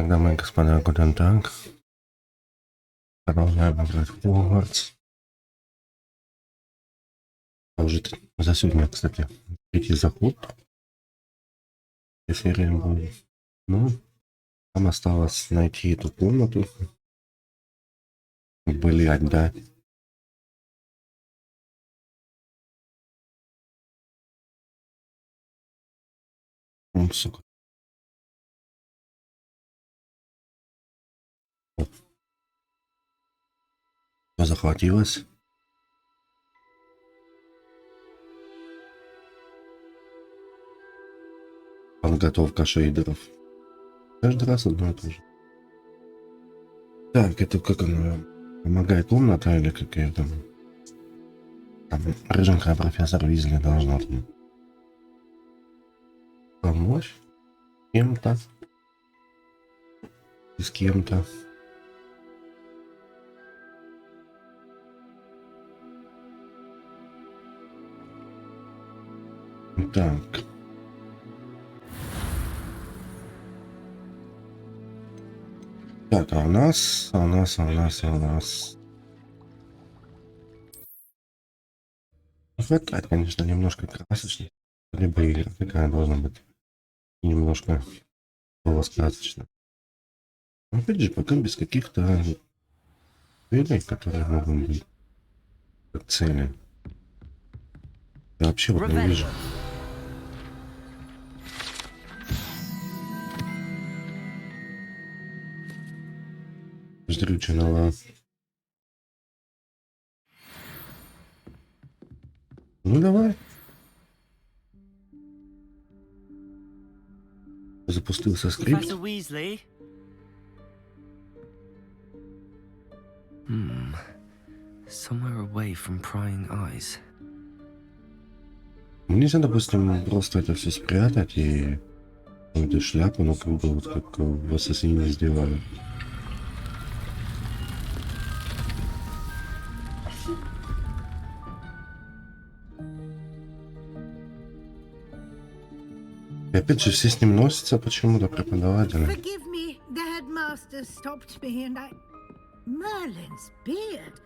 Итак, дамы и господа, гuten так. Продолжаем играть в Хогвартс. Уже за сегодня, кстати, третий заход. Серия будет. Ну, там осталось найти эту комнату. Блять, да. Сука. Все захватилось. Подготовка шейдеров. Каждый раз одно и то же. Так, это как она помогает комната или какая-то там рыженькая профессор Визли должна там помочь кем-то и с кем-то. Так. Так, а у нас. Хватает, конечно, немножко красочно. Либо игра такая должна быть. Немножко было сказочно. Опять же, пока без каких-то целей, которые могут быть как цели. Я вообще вот не вижу. Вздрюченного. Ну давай. Запустился скрипт. Somewhere away from prying eyes. Нельзя, допустим, просто это все спрятать и эту шляпу, ну как бы вот как в Ассасине сделали. И опять же все с ним носятся почему-то преподаватели. Merlin's beard.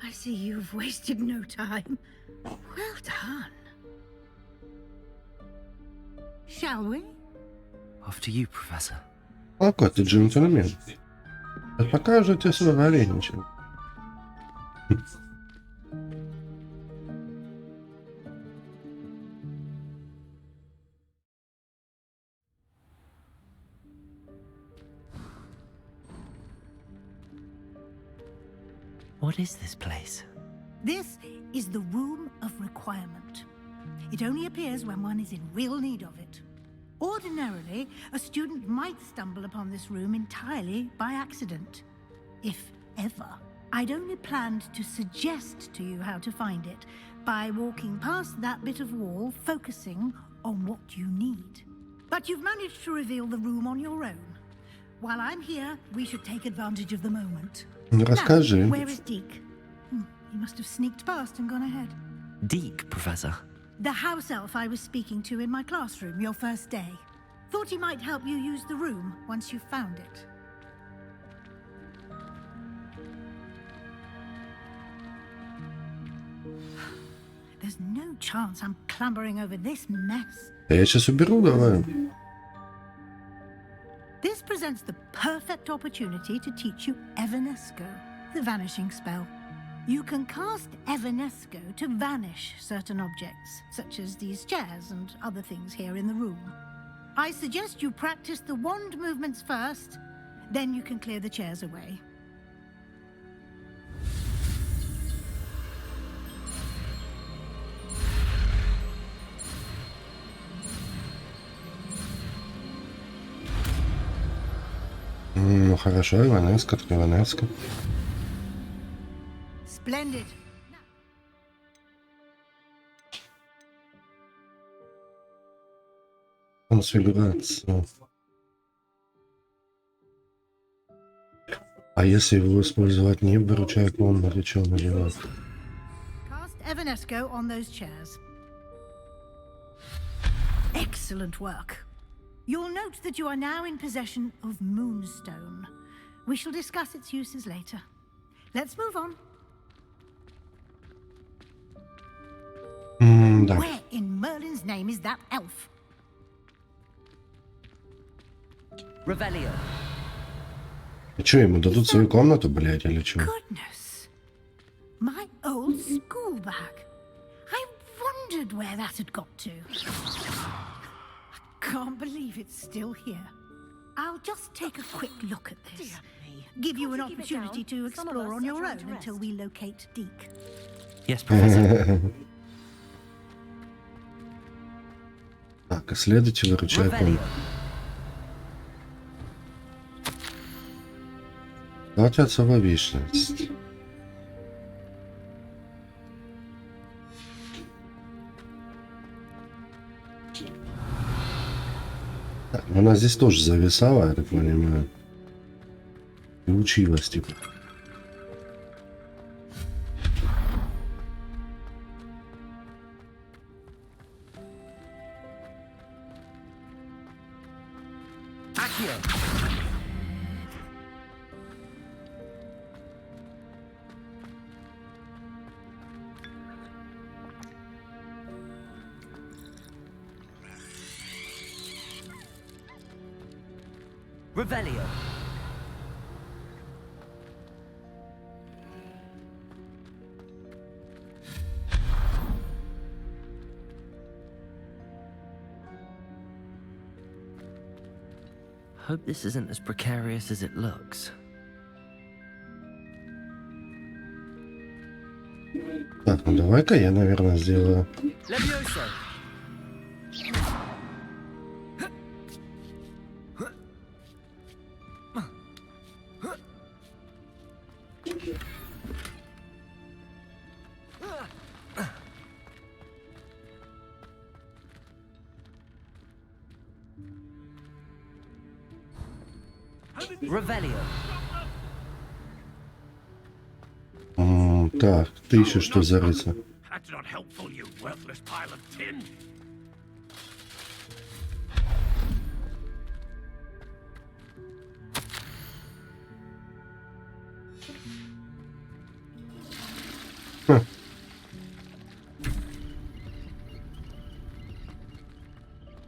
I see you've wasted no time. Well done. Shall we? After you, Professor. Какой ты джентльмен. Покажете свое вареничек. What is this place? This is the Room of Requirement. It only appears when one is in real need of it. Ordinarily, a student might stumble upon this room entirely by accident. If ever. I'd only planned to suggest to you how to find it by walking past that bit of wall, focusing on what you need. But you've managed to reveal the room on your own. While I'm here, we should take advantage of the moment. Расскажи. Now, where is Deke? He must have sneaked past and gone ahead. Deke, Professor. The house elf I was speaking to in my classroom your first day. Thought he might help you use the room once you found it. There's no chance I'm clambering over this mess. Я сейчас уберу, давай. This presents the perfect opportunity to teach you Evanesco, the vanishing spell. You can cast Evanesco to vanish certain objects, such as these chairs and other things here in the room. I suggest you practice the wand movements first, then you can clear the chairs away. Ну хорошо, Иванеско, Иванеско. Splendid. Конфигурация. А если его использовать не выручая комнату, что он делает? Cast Evanesco on those chairs. Excellent work. You'll note that you are now in possession of Moonstone. We shall discuss its uses later. Let's move on. Да. Where in Merlin's name is that elf? Revelio. И что, ему дадут свою комнату, блядь, или что? Goodness. My old school bag. I wondered where that had got to. I can't believe it's still here. I'll just take a quick look at this. Give you an opportunity to explore on your own until we locate Deke. Yes, Professor. Так, исследуйте, выручай Revelio. комнату. Давайте особо вечность. Так, она здесь тоже зависала, я так понимаю. И училась, типа. Accio. Revelio. Hope this isn't as precarious as it looks. Так, ну давай-ка я, наверное, сделаю. Levioso. Revelio. Так, ты еще что за рыцарь? That's not helpful, you worthless pile of tin.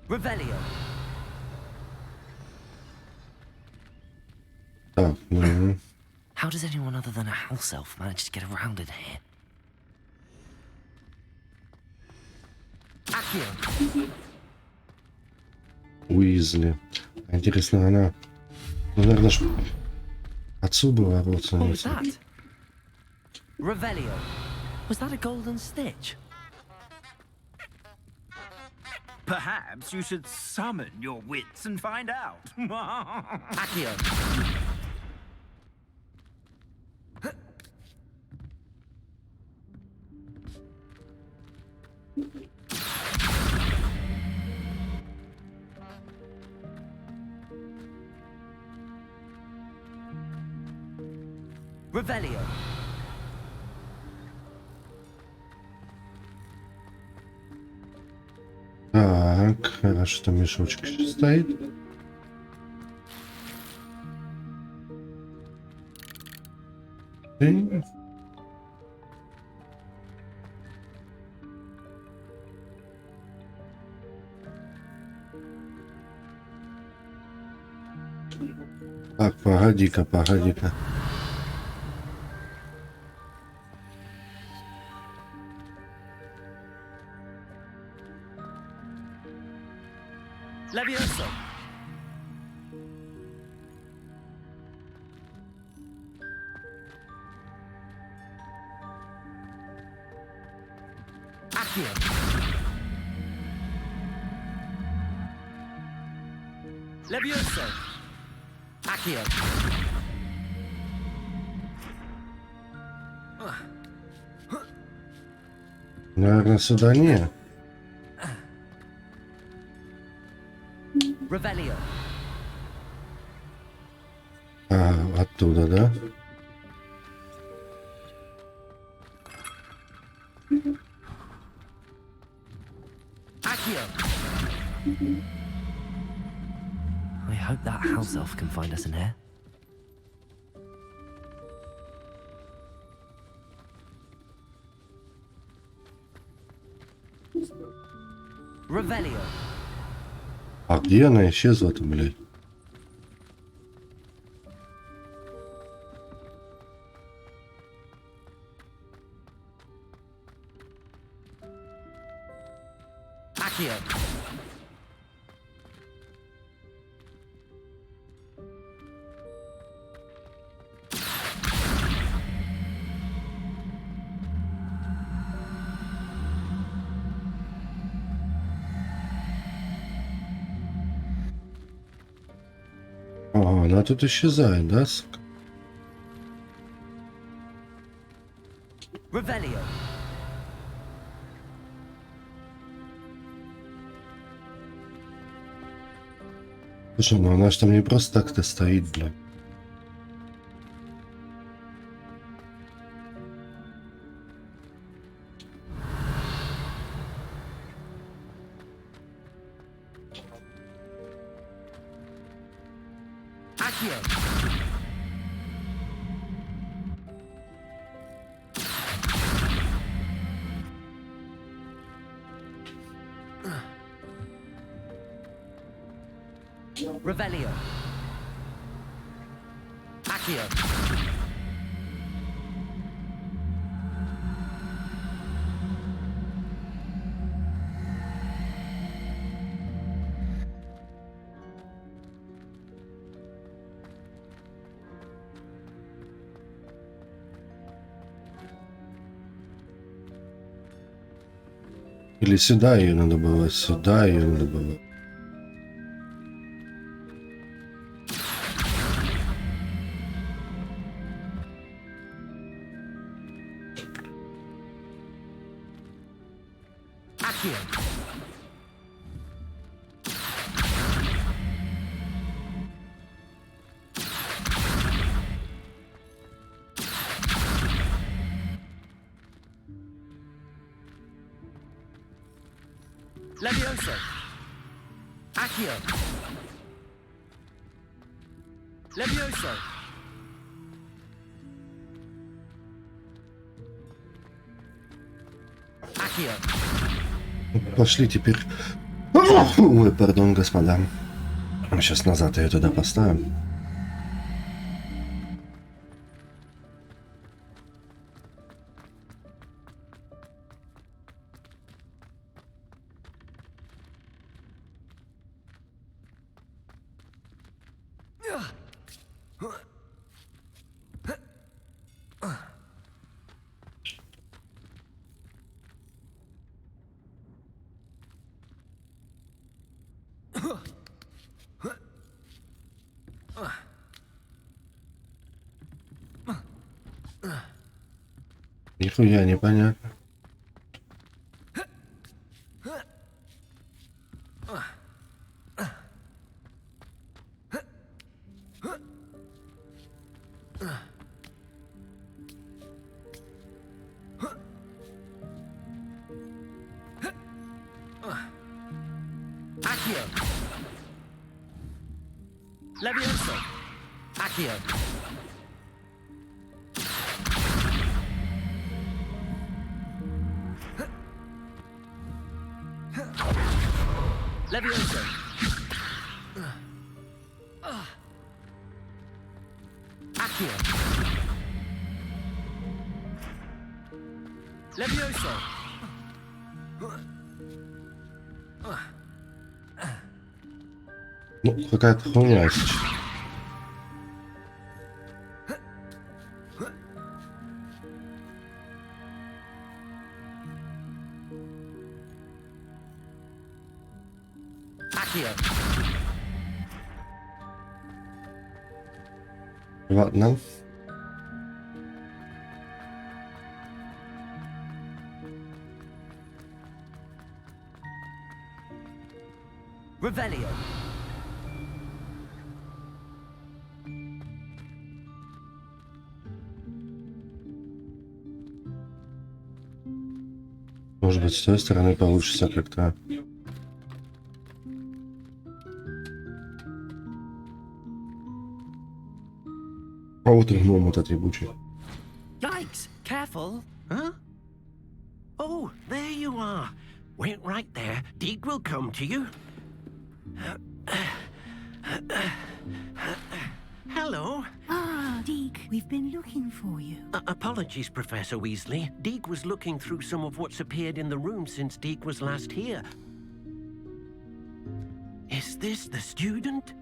Revelio. Так, ну... How does anyone other than a house elf manage to get around in here? Accio. Уизли. Интересно, она... Ну, наверное, ж... Отцу была What was родственница. that? Revelio. Was that a golden stitch? Perhaps you should summon your wits and find out. Accio. Revelio. Так, хорошо, там мешочек еще стоит. И... Так, погоди-ка, погоди-ка. Levioso. Accio. Levioso. Accio. Наверное, сюда не. Revelio. А, оттуда, да? Accio. hope that house elf can find us in here. Revelio. А где она исчезла-то, блядь? Accio. Ага, она тут исчезает, да, сука? Revelio. Слушай, ну она ж там не просто так-то стоит, блядь. Accio. Revelio. Accio. Или сюда ее надо было, сюда ее надо было. Accio. Levioso. Accio. Levioso. Accio. Пошли теперь. Ой, пардон, господа. Сейчас назад ее туда поставим. Нихуя непонятно. Accio. Levioso. Accio. Levioso. Accio. Levioso. Ну, какая-то хуйня сейчас. Accio. Ладно. Revelio. Может быть, с той стороны получится как-то. кого ты гном этот ебучий? Yikes! Careful! Huh? Oh, there you are. Wait right there. Deke will come to you. Hello. Ah, Deke, we've been looking for you. Apologies, Professor Weasley. Deke was looking through some of what's appeared in the room since Deke was last here. Is this the student?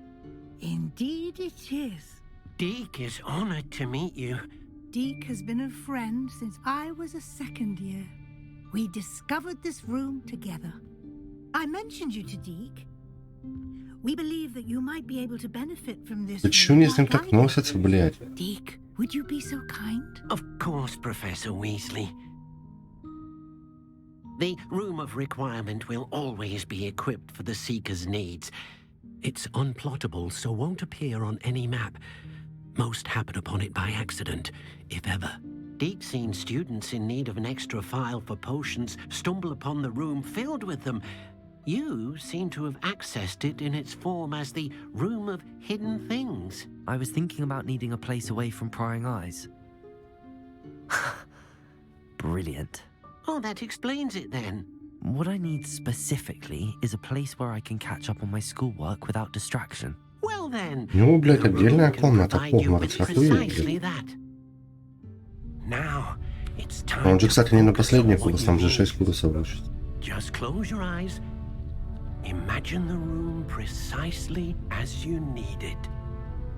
Indeed it is. Deke is honored to meet you. Deke has been a friend since I was a second year. We discovered this room together. I mentioned you to Deke. We believe that you might be able to benefit from this. Да чё они с ним так носятся, блядь? Deke, would you be so kind? Of course, Professor Weasley. The Room of Requirement will always be equipped for the Seeker's needs. It's unplottable, so won't appear on any map. Most happen upon it by accident, if ever. Deke's seen students in need of an extra file for potions stumble upon the room filled with them. You seem to have accessed it in its form as the Room of Hidden Things. I was thinking about needing a place away from prying eyes. Brilliant. Oh, that explains it then. What I need specifically is a place where I can catch up on my schoolwork without distraction. Well then, Ну, блядь, the отдельная room can комната, provide you with Хогвартс, охуеть, precisely блядь. that. Now, it's time Он же, to кстати, не на focus on последний what курс, you там же need. 6 курсов учат. Just close your eyes. Imagine the room precisely as you need it.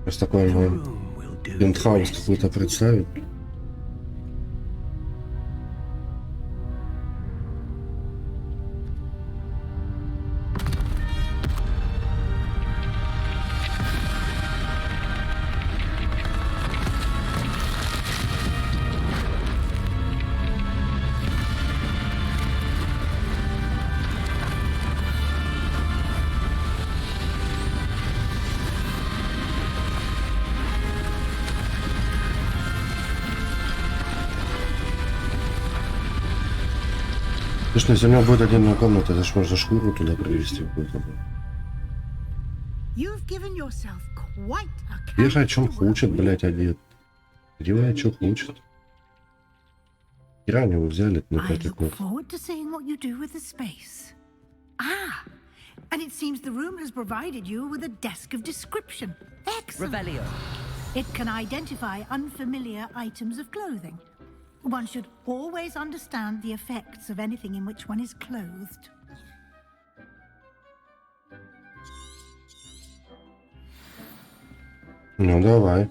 Сейчас такой The ну, room will do the пентхаус rest. какой-то представить. Слушай, если у него будет отдельная комната, это ж можно шкуру туда привезти какую-то. You've given yourself quite a Где же о canvas чем to work учат, with. блядь, одет? Где вы о чем учат? Хера они его взяли на I 5 look лет. forward to seeing what you do with the space. Ah, and it seems the room has provided you with a desk of description. Excellent. Revelio. It can identify unfamiliar items of clothing. One should always understand the effects of anything in which one is clothed. Ну, давай.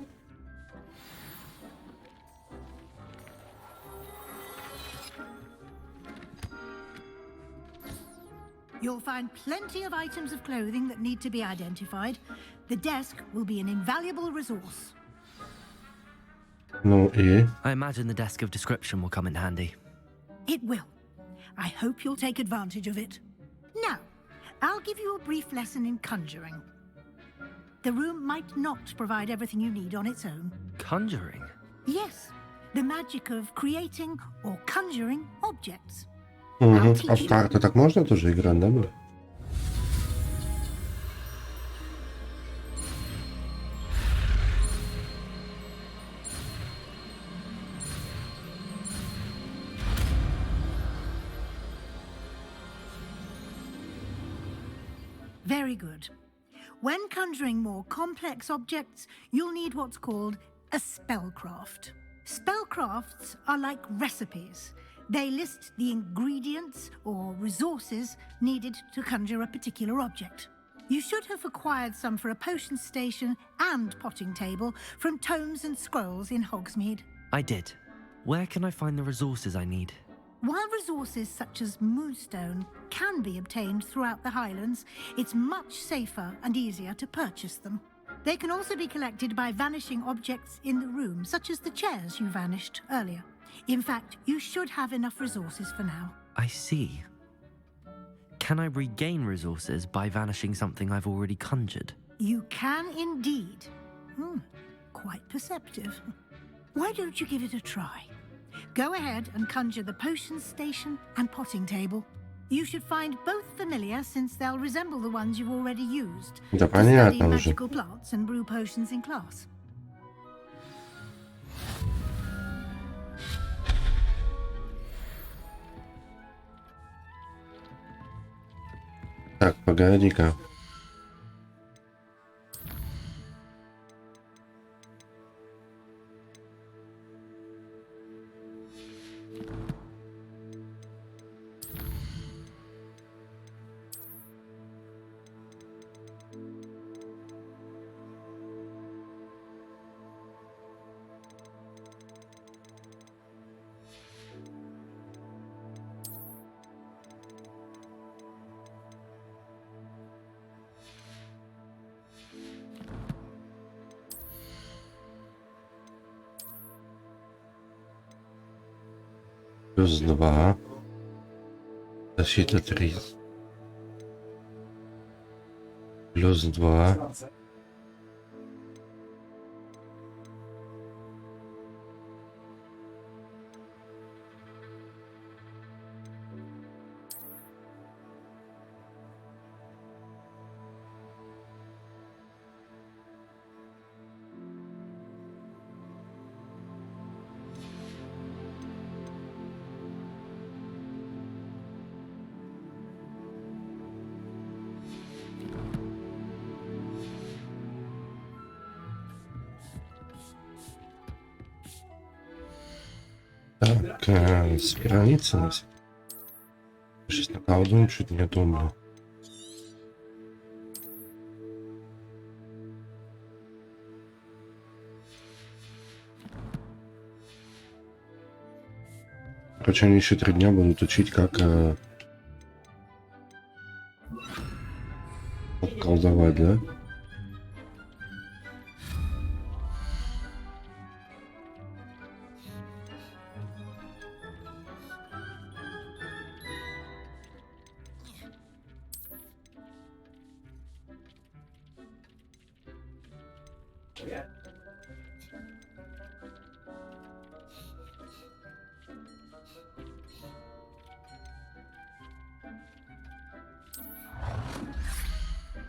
You'll find plenty of items of clothing that need to be identified. The desk will be an invaluable resource. Ну и... I imagine the desk of description will come in handy. It will. I hope you'll take advantage of it. Now, I'll give you a brief lesson in conjuring. The room might not provide everything you need on its own. Conjuring? Yes, the magic of creating or conjuring objects. Угу. А в карты так можно тоже играть, да, бля? Very good. When conjuring more complex objects, you'll need what's called a spellcraft. Spellcrafts are like recipes. They list the ingredients or resources needed to conjure a particular object. You should have acquired some for a potion station and potting table from tomes and scrolls in Hogsmeade. I did. Where can I find the resources I need? While resources such as moonstone can be obtained throughout the Highlands, it's much safer and easier to purchase them. They can also be collected by vanishing objects in the room, such as the chairs you vanished earlier. In fact, you should have enough resources for now. I see. Can I regain resources by vanishing something I've already conjured? You can indeed. Quite perceptive. Why don't you give it a try? Go ahead and conjure the potion station and potting table. You should find both familiar since they'll resemble the ones you've already used Да to study понятно уже. magical plants and brew potions in class. Так, погоди-ка. Плюс 2. Защита 3. Плюс 2. Так, с границами. Сейчас наколдуем, чуть не думаю. Короче, они еще 3 дня будут учить, как колдовать, да?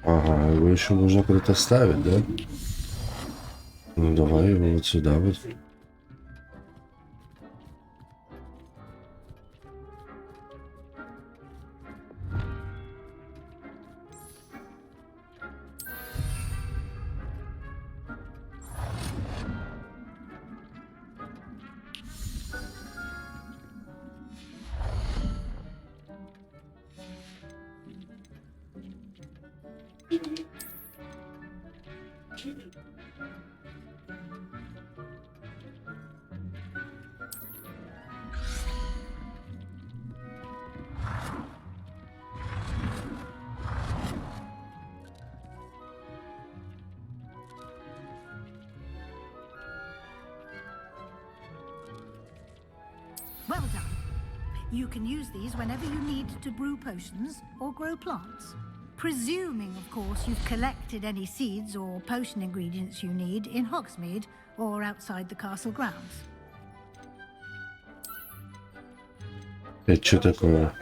Ага, его еще нужно куда-то ставить, да? Ну давай его вот сюда вот. Well done. You can use these whenever you need to brew potions or grow plants. Presuming, of course, you've collected any seeds or potion ingredients you need in Hogsmeade or outside the castle grounds. Это что такое?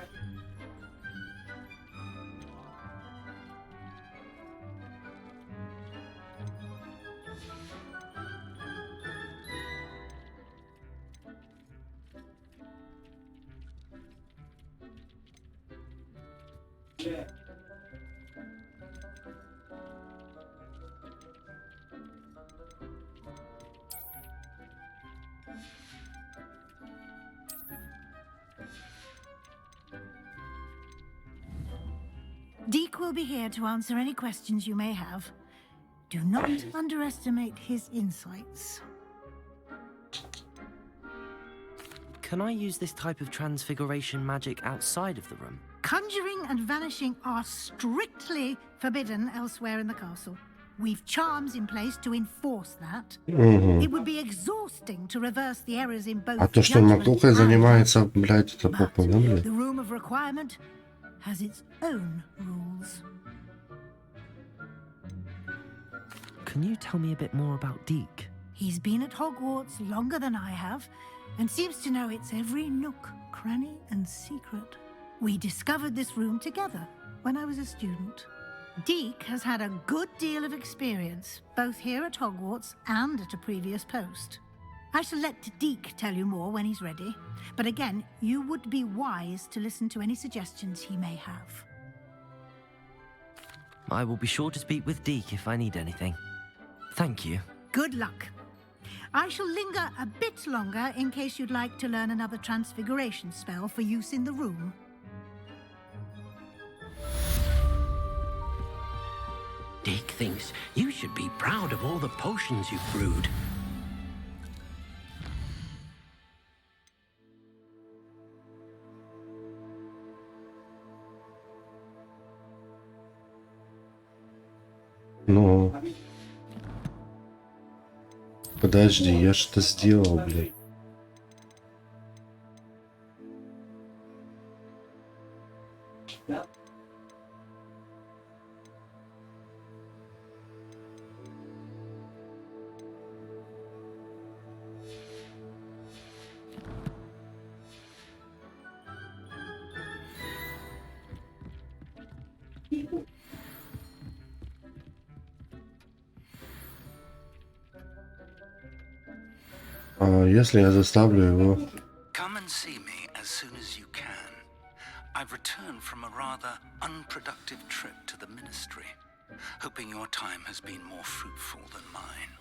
Deke will be here to answer any questions you may have. Do not underestimate his insights. Can I use this type of transfiguration magic outside of the room? Conjuring and vanishing are strictly forbidden elsewhere in the castle. We've charms in place to enforce that. It would be exhausting to reverse the errors in both. А то, что Макдухой judgment and занимается, блядь, это but попа, да, блядь? the room of requirement has its own rules. Can you tell me a bit more about Deke? He's been at Hogwarts longer than I have, and seems to know its every nook, cranny, and secret. We discovered this room together when I was a student. Deke has had a good deal of experience, both here at Hogwarts and at a previous post. I shall let Deke tell you more when he's ready, but again, you would be wise to listen to any suggestions he may have. I will be sure to speak with Deke if I need anything. Thank you. Good luck. I shall linger a bit longer in case you'd like to learn another transfiguration spell for use in the room. Dick thinks you should be proud of all the potions you've brewed. Ну... Подожди, я что-то сделал, блядь. А если я заставлю его... Come and see me as soon as you can. I've returned from a rather unproductive trip to the ministry, hoping your time has been more fruitful than mine.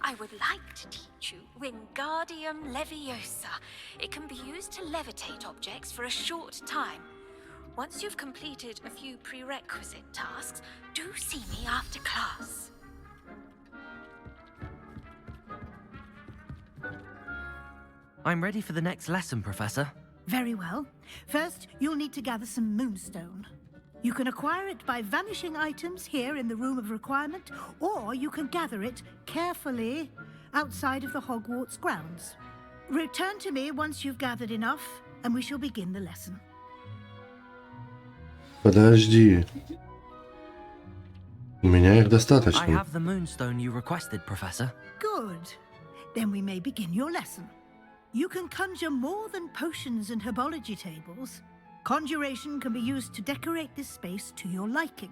I would like to teach you Wingardium Leviosa. It can be used to levitate objects for a short time. Once you've completed a few prerequisite tasks, do see me after class. I'm ready for the next lesson, Professor. Very well. First, you'll need to gather some moonstone. You can acquire it by vanishing items here in the Room of Requirement, or you can gather it carefully outside of the Hogwarts grounds. Return to me once you've gathered enough, and we shall begin the lesson. Подожди. У меня их I достаточно. have the moonstone you requested, Professor. Good. Then we may begin your lesson. You can conjure more than potions and herbology tables. Conjuration can be used to decorate this space to your liking.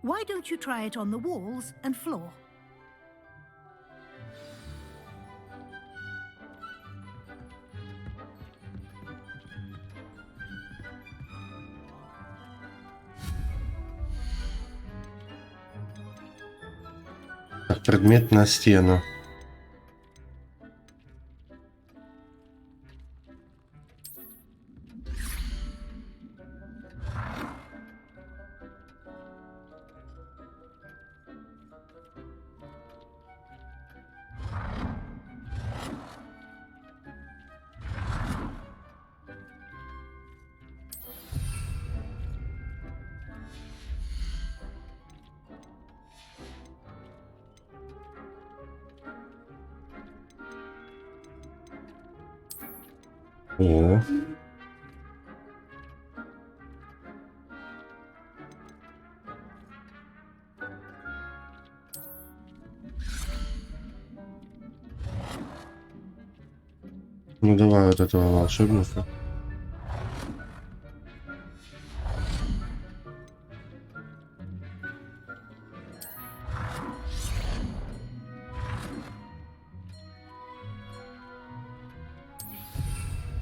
Why don't you try it on the walls and floor? Как предмет на стену. О. Ну давай вот этого волшебника.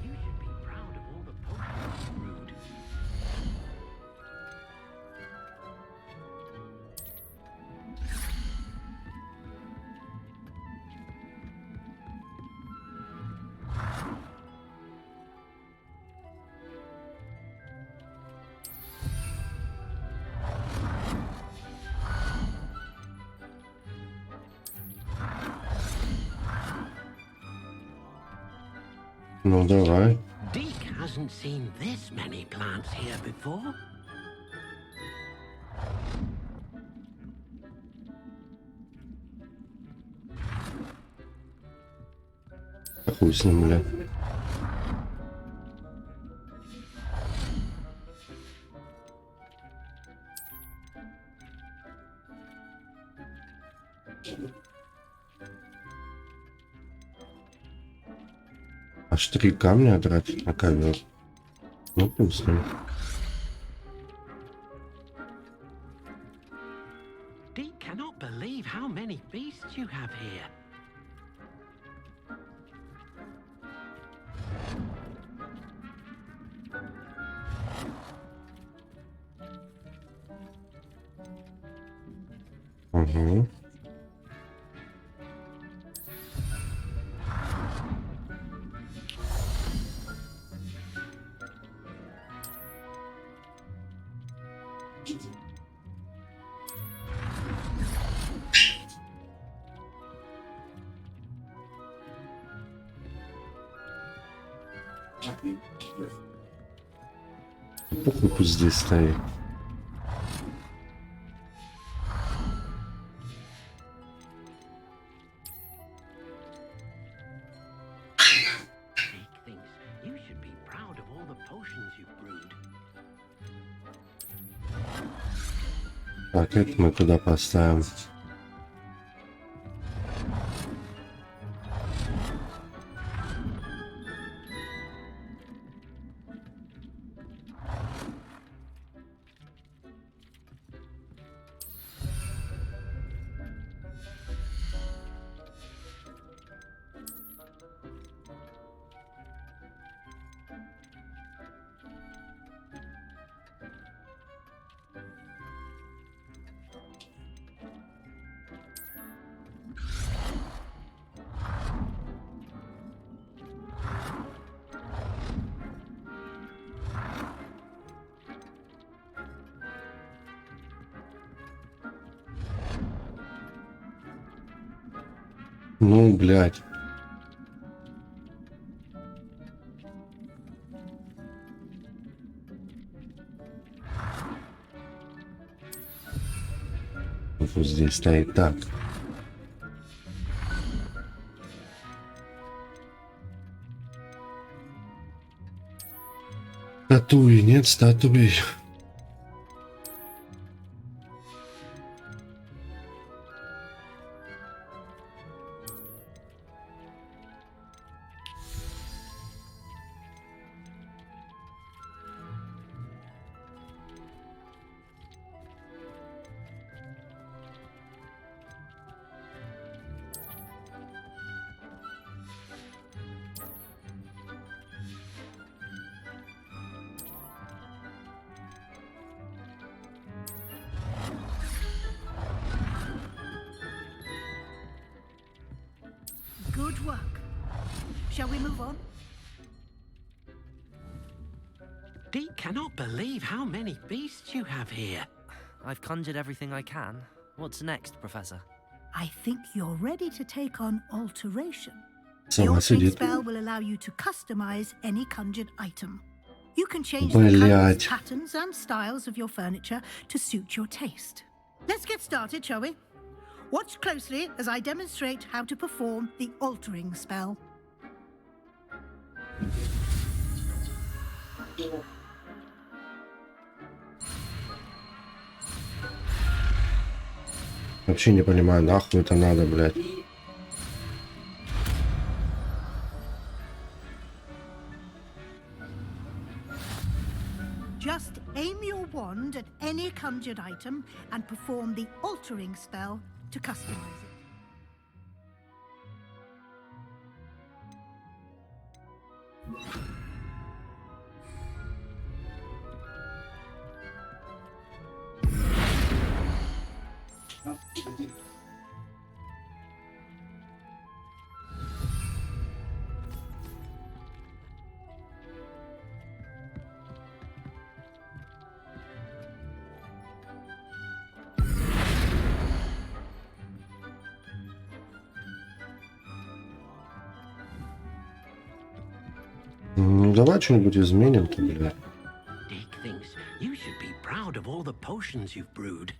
You should be proud of all the potions you've brewed. Ну давай. Dick hasn't seen this many plants here before. Хуй с ним, бля. Аж 3 камня тратить на ковер. Ну пусть. Dick cannot believe how many beasts you have here. Угу. Похуй, пусть здесь стоит. Jake thinks you should be proud of all the potions you've brewed. Так, это мы куда поставим? Ну, блядь. Вот здесь стоит так. Статуи, нет статуи. Good work. Shall we move on? Deke cannot believe how many beasts you have here. I've conjured everything I can. What's next, Professor? I think you're ready to take on alteration. The Сама altering сидит. spell will allow you to customize any conjured item. You can change the colors, Блядь. patterns, and styles of your furniture to suit your taste. Let's get started, shall we? Watch closely as I demonstrate how to perform the altering spell. Вообще не понимаю, нахуй это надо, блядь. Just aim your wand at any conjured item and perform the altering spell to customize it. Ну давай что-нибудь изменим-то, блядь. Deke thinks you should be proud of all the potions you've brewed.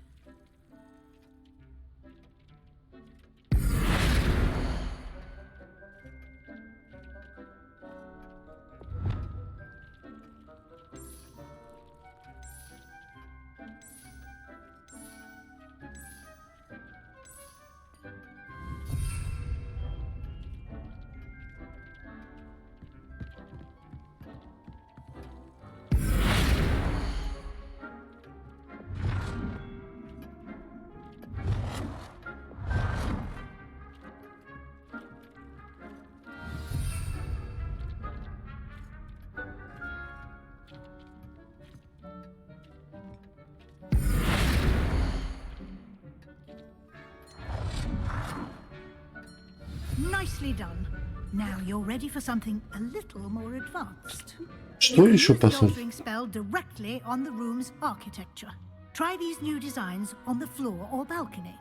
nearly done. Now you're ready for something a little more advanced. Что You can еще use the посмотреть? altering spell directly on the room's architecture. Try these new designs on the floor or balcony.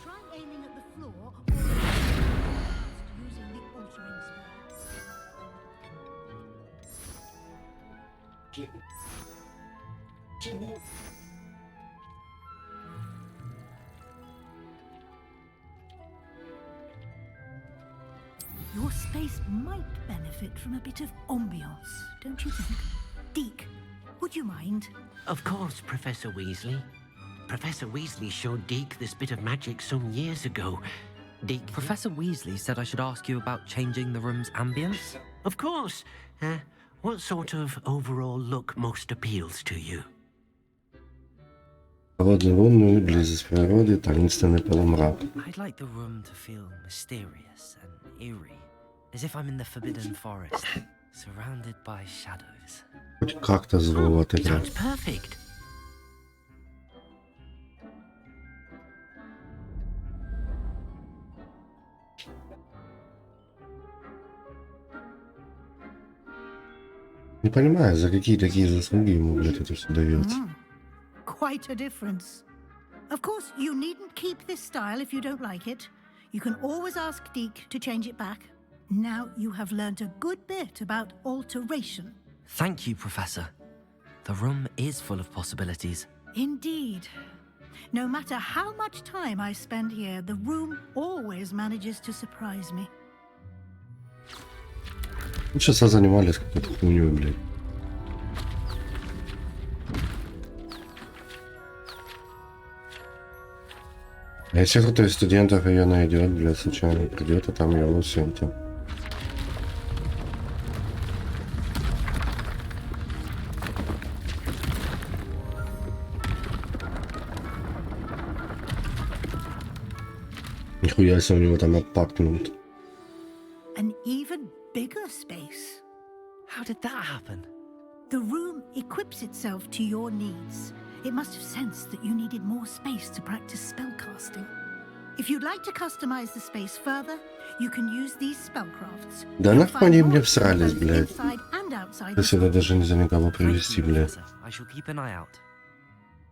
Try aiming at the floor or using the altering spell. Your space might benefit from a bit of ambiance, don't you think? Deke, would you mind? Of course, Professor Weasley. Professor Weasley showed Deke this bit of magic some years ago. Deke... Professor Weasley said I should ask you about changing the room's ambience. Of course. What sort of overall look most appeals to you? Холодный лунную, близость природы, таинственный полумрак. I'd like the room to feel mysterious and eerie, as if I'm in the Forbidden Forest, surrounded by shadows. Хоть как-то зло отыграть. Sounds perfect. Не понимаю, за какие такие заслуги ему, блядь, это все дается. Quite a difference. Of course, you needn't keep this style if you don't like it. You can always ask Deke to change it back. Now you have learned a good bit about alteration. Thank you, Professor. The room is full of possibilities. Indeed. No matter how much time I spend here, the room always manages to surprise me. Ну, часа занимались какой-то хуйней, блядь. А если кто-то из студентов ее найдет, блядь, случайно придет, а там ее усуньте. Нихуя себе у него там апартмент. An even bigger space. How did that happen? The room equips itself to your needs. It must have sensed that you needed more space to practice spellcasting. If you'd like to customize the space further, you can use these spellcrafts. Да You'll нахуй find они more мне всрались, both блядь. inside and outside Я the сюда room. даже нельзя никого Thank привести, you, блядь. Professor. I shall keep an eye out.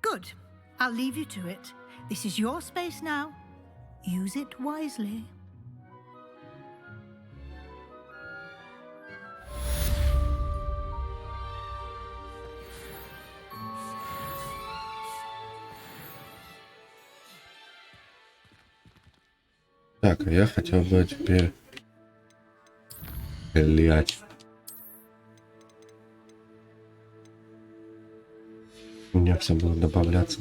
Good. I'll leave you to it. This is your space now. Use it wisely. Так, а я хотел бы теперь... Блять. У меня все будет добавляться.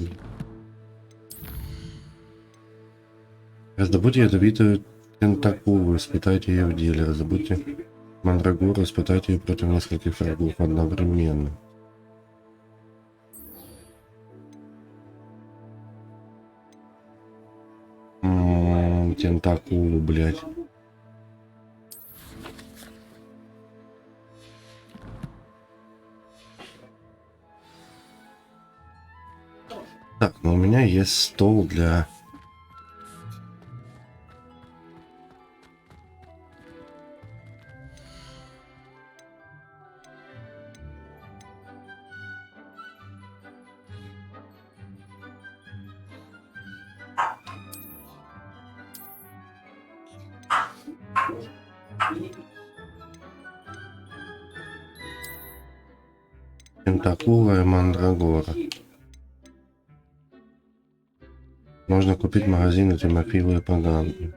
Раздобудьте ядовитую тентакулу, испытайте ее в деле. Раздобудьте мандрагору, испытайте ее против нескольких врагов одновременно. Тентакулу, блять. Так, ну у меня есть стол для... Тентакула и мандрагора. Можно купить в магазине Тимофиловой поганки.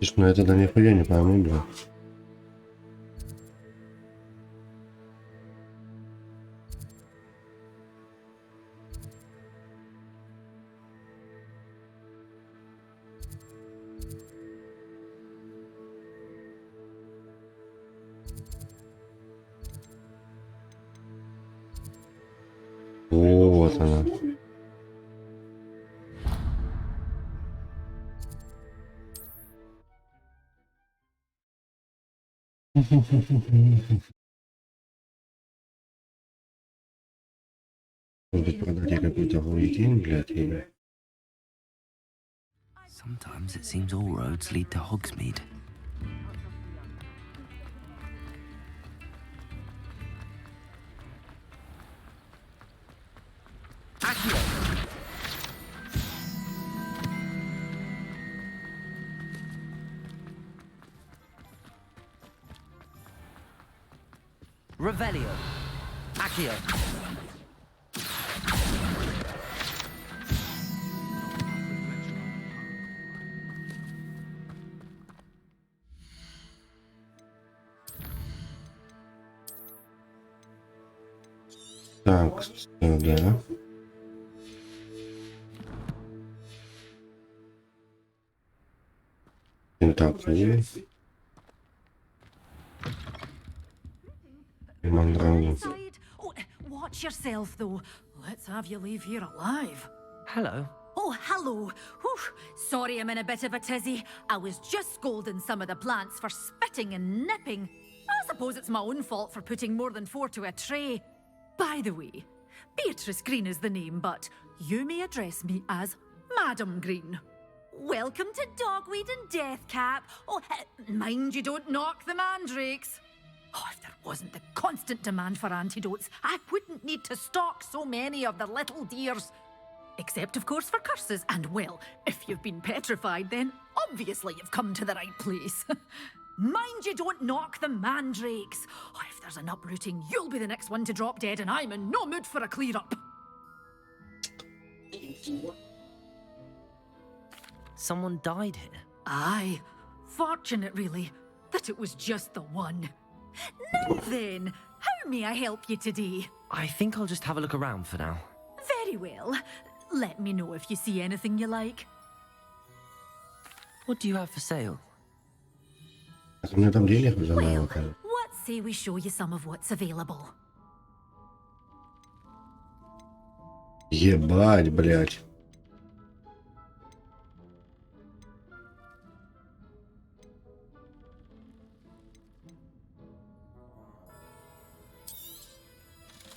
Слушай, ну это да нихуя не пойму, бля. Вот она. Может быть, продать ей какой-то хуетень, блядь, или... Sometimes it seems all roads lead to Hogsmeade. Revelio. Accio. Так, да. Тентакли. Мандрагу. Inside? Oh, watch yourself, though. Let's have you leave here alive. Hello. Oh, hello. Whew. Sorry I'm in a bit of a tizzy. I was just scolding some of the plants for spitting and nipping. I suppose it's my own fault for putting more than 4 to a tray. By the way, Beatrice Green is the name, but you may address me as Madam Green. Welcome to Dogweed and Deathcap. Oh, mind you don't knock the mandrakes. Oh, if there wasn't the constant demand for antidotes, I wouldn't need to stock so many of the little dears. Except, of course, for curses. And, well, if you've been petrified, then obviously you've come to the right place. Mind you don't knock the mandrakes. Oh, if there's an uprooting, you'll be the next one to drop dead, and I'm in no mood for a clear-up. Someone died here. Aye. Fortunate, really, that it was just the one. Now then, how may I help you today? I think I'll just have a look around for now. Very well. Let me know if you see anything you like. What do you have for sale? Так, у меня там денег уже Well, мало, кажется. what say we show you some of what's available? Ебать, блядь.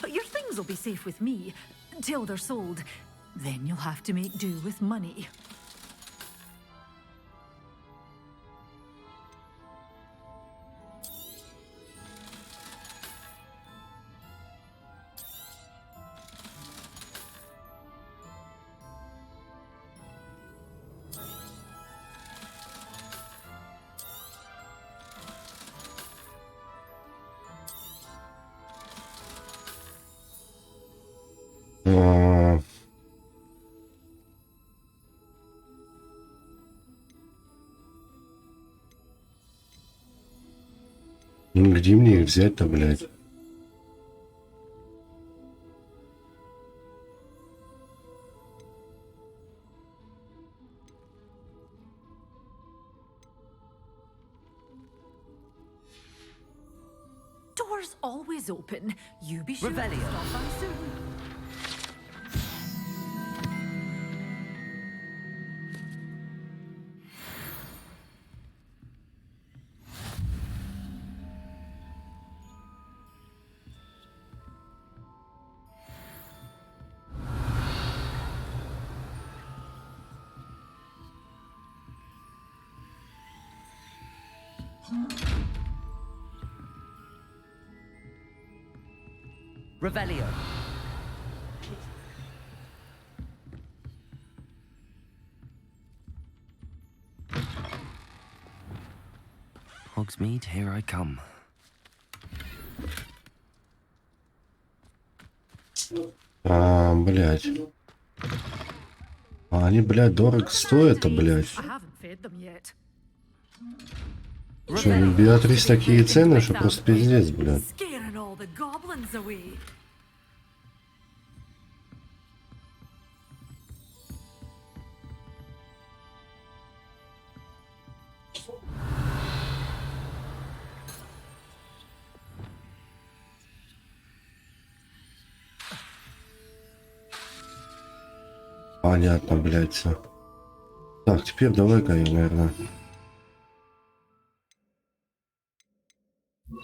But your things will be safe with me till they're sold. Then you'll have to make do with money. Ну где мне их взять-то, блядь? Doors always open. You be sure to Revelio. stop by soon. Revelio. Hogsmeade, here I come. Блядь. Они, блядь, дорого стоят-то, блядь. I haven't fed them yet. Что, Беатрис такие цены, что просто пиздец, блядь. Scaring all the goblins away. Понятно, блядь, все. Так, теперь давай-ка я, наверное,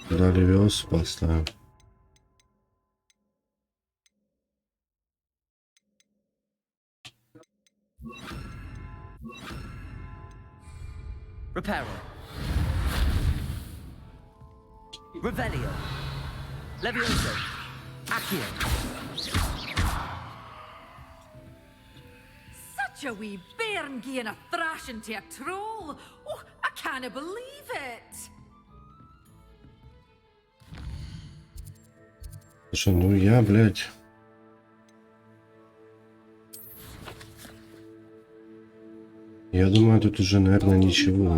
ролевую поставим. Reparo. Revelio. Levioso. Accio. Such a wee bairn giving a thrashing to a troll. Oh, I can't believe it. Слушай, ну я, блядь... Я думаю, тут уже, наверное, ничего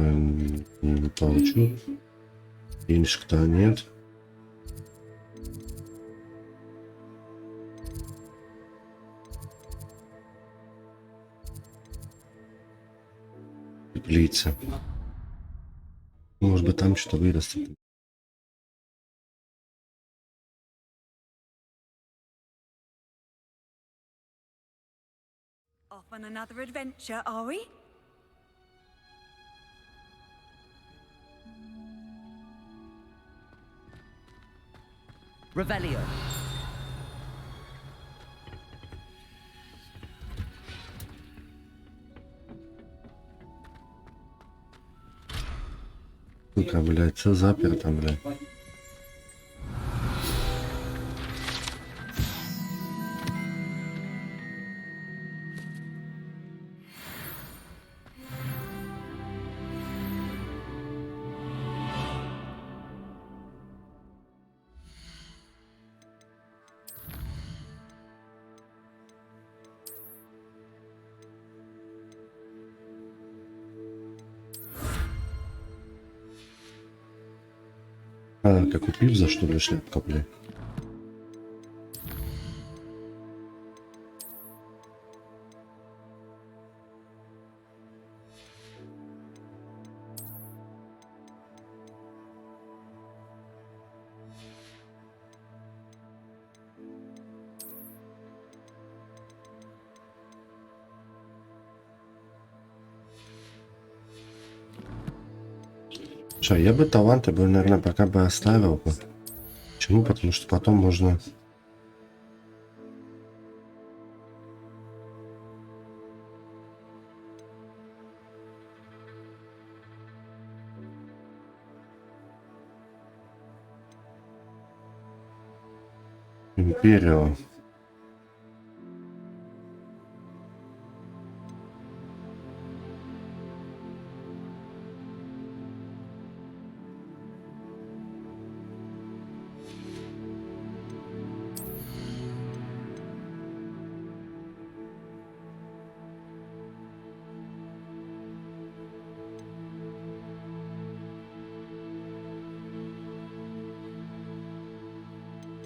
не получу. Денежек-то нет. Теплица. Может быть, там что-то вырастет. Off on another adventure, are we? Revelio. Сука, блядь, все заперто, блядь. А, как у Пивза, что ли, шляпка, блядь? Я бы таланты бы, наверное, пока бы оставил бы. Почему? Потому что потом можно... Империю.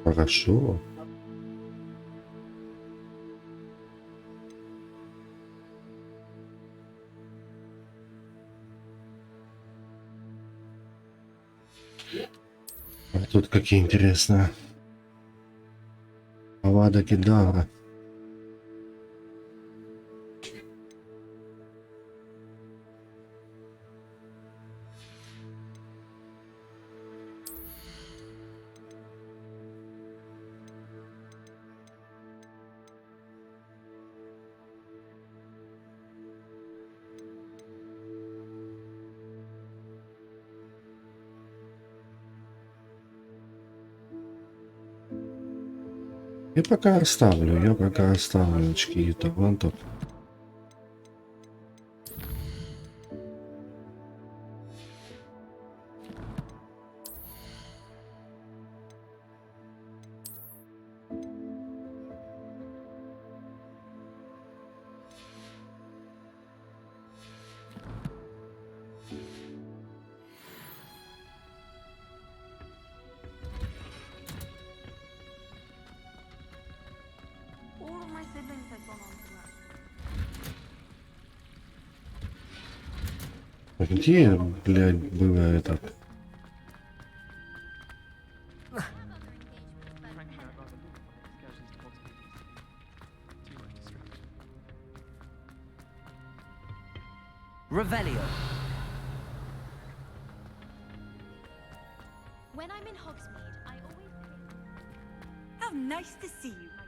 Хорошо. А тут какие интересные. Авада Кедавра. Я пока оставлю очки талантов. my siblings had gone on to А где, блядь, было это? Revelio. When I'm in Hogsmeade, I always... How nice to see you, my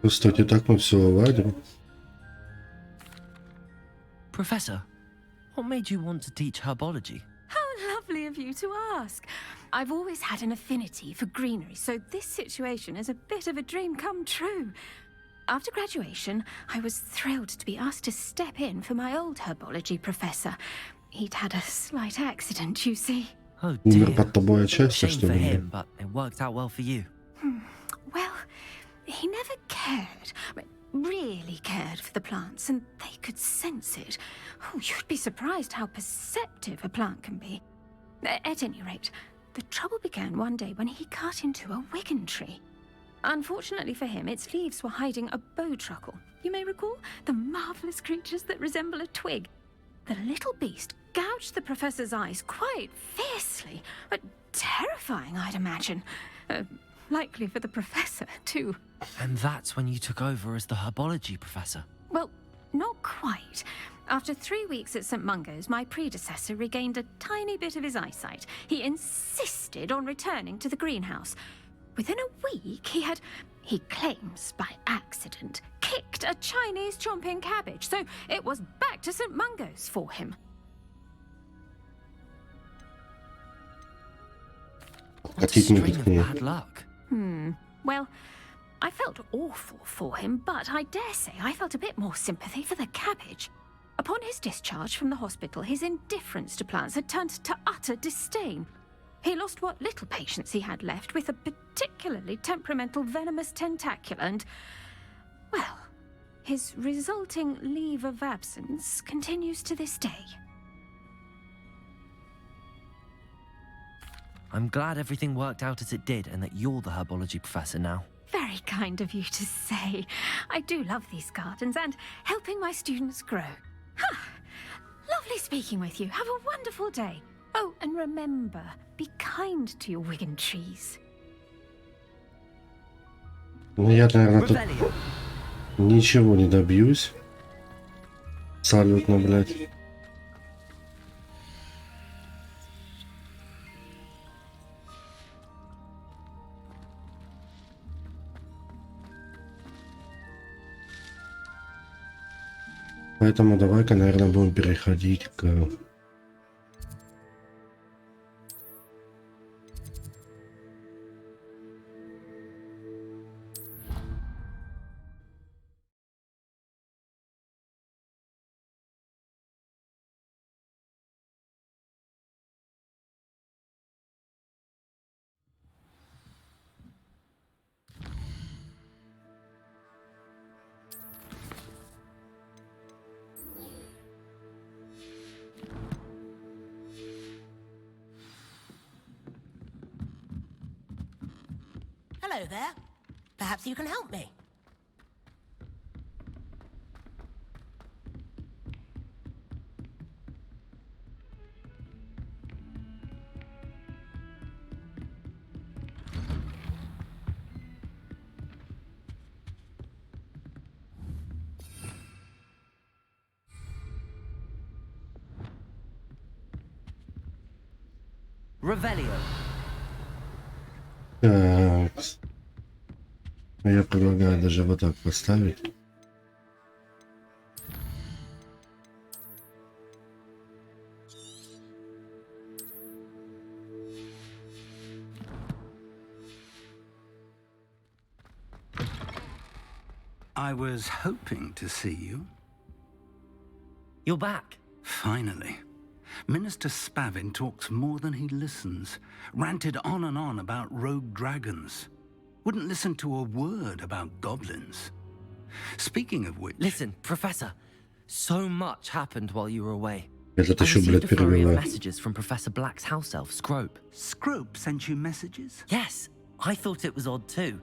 Кстати, так мы все ладим. Professor, what made you want to teach herbology? How lovely of you to ask. I've always had an affinity for greenery, so this situation is a bit of a dream come true. After graduation, I was thrilled to be asked to step in for my old herbology professor. He'd had a slight accident, you see. Oh Умер dear. под тобой от счастья, Shame что for ли? him, but it worked out well for you. Well, he never cared, really cared for the plants, and they could sense it. Oh, you'd be surprised how perceptive a plant can be. At any rate, the trouble began one day when he cut into a wigan tree. Unfortunately for him, its leaves were hiding a bowtruckle. You may recall the marvelous creatures that resemble a twig. The little beast gouged the professor's eyes quite fiercely, but terrifying, I'd imagine. Likely for the professor, too. And that's when you took over as the herbology professor. Well, not quite. After 3 weeks at St. Mungo's, my predecessor regained a tiny bit of his eyesight. He insisted on returning to the greenhouse. Within a week, he claims by accident, kicked a Chinese chomping cabbage, so it was back to St. Mungo's for him. What a Хотите мне string тут of к ней? bad luck. Well, I felt awful for him, but I dare say I felt a bit more sympathy for the cabbage. Upon his discharge from the hospital, his indifference to plants had turned to utter disdain. He lost what little patience he had left with a particularly temperamental venomous tentacula and, well, his resulting leave of absence continues to this day. I'm glad everything worked out as it did and that you're the herbology professor now. Very kind of you to say. I do love these gardens and helping my students grow. Lovely speaking with you. Have a wonderful day. Oh, and remember, be kind to your wigan trees. Ну, я, наверное, тут Revelio. ничего не добьюсь. Абсолютно, блядь. Поэтому давай-ка, наверное, будем переходить к... Hello there. Perhaps you can help me. Revelio. Так. Я предлагаю даже вот так поставить. I was hoping to see you. You're back. Finally. Minister Spavin talks more than he listens. Ranted on and on about rogue dragons. Wouldn't listen to a word about goblins. Speaking of which... Listen, Professor. So much happened while you were away. Этот I еще, блядь, received a flurry of перебивает. messages from Professor Black's house elf, Scrope. Scrope sent you messages? Yes, I thought it was odd too.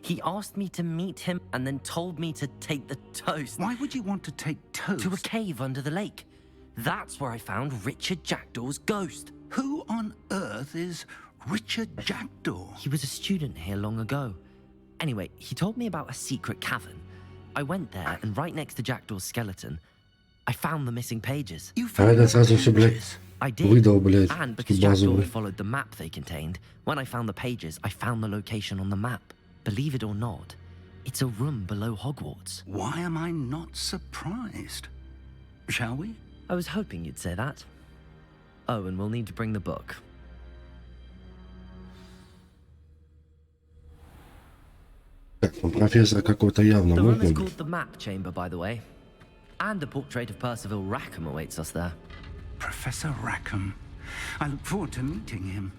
He asked me to meet him and then told me to take the toast. Why would you want to take toast? To a cave under the lake. That's where I found Richard Jackdaw's ghost. Who on earth is Richard Jackdaw? He was a student here long ago. Anyway, he told me about a secret cavern. I went there, and right next to Jackdaw's skeleton, I found the missing pages. You А found это сразу все, блядь, pages? I did. выдал, блядь, And because Jackdaw базовый. had followed the map they contained, when I found the pages, I found the location on the map. Believe it or not, it's a room below Hogwarts. Why am I not surprised? Shall we? I was hoping you'd say that. Oh, and we'll need to bring the book. Так, ну профессора какого-то явно The room можно, is блядь. called the Map Chamber, by the way. And a portrait of Percival Rackham awaits us there. Professor Рэкхем. I look forward to meeting him.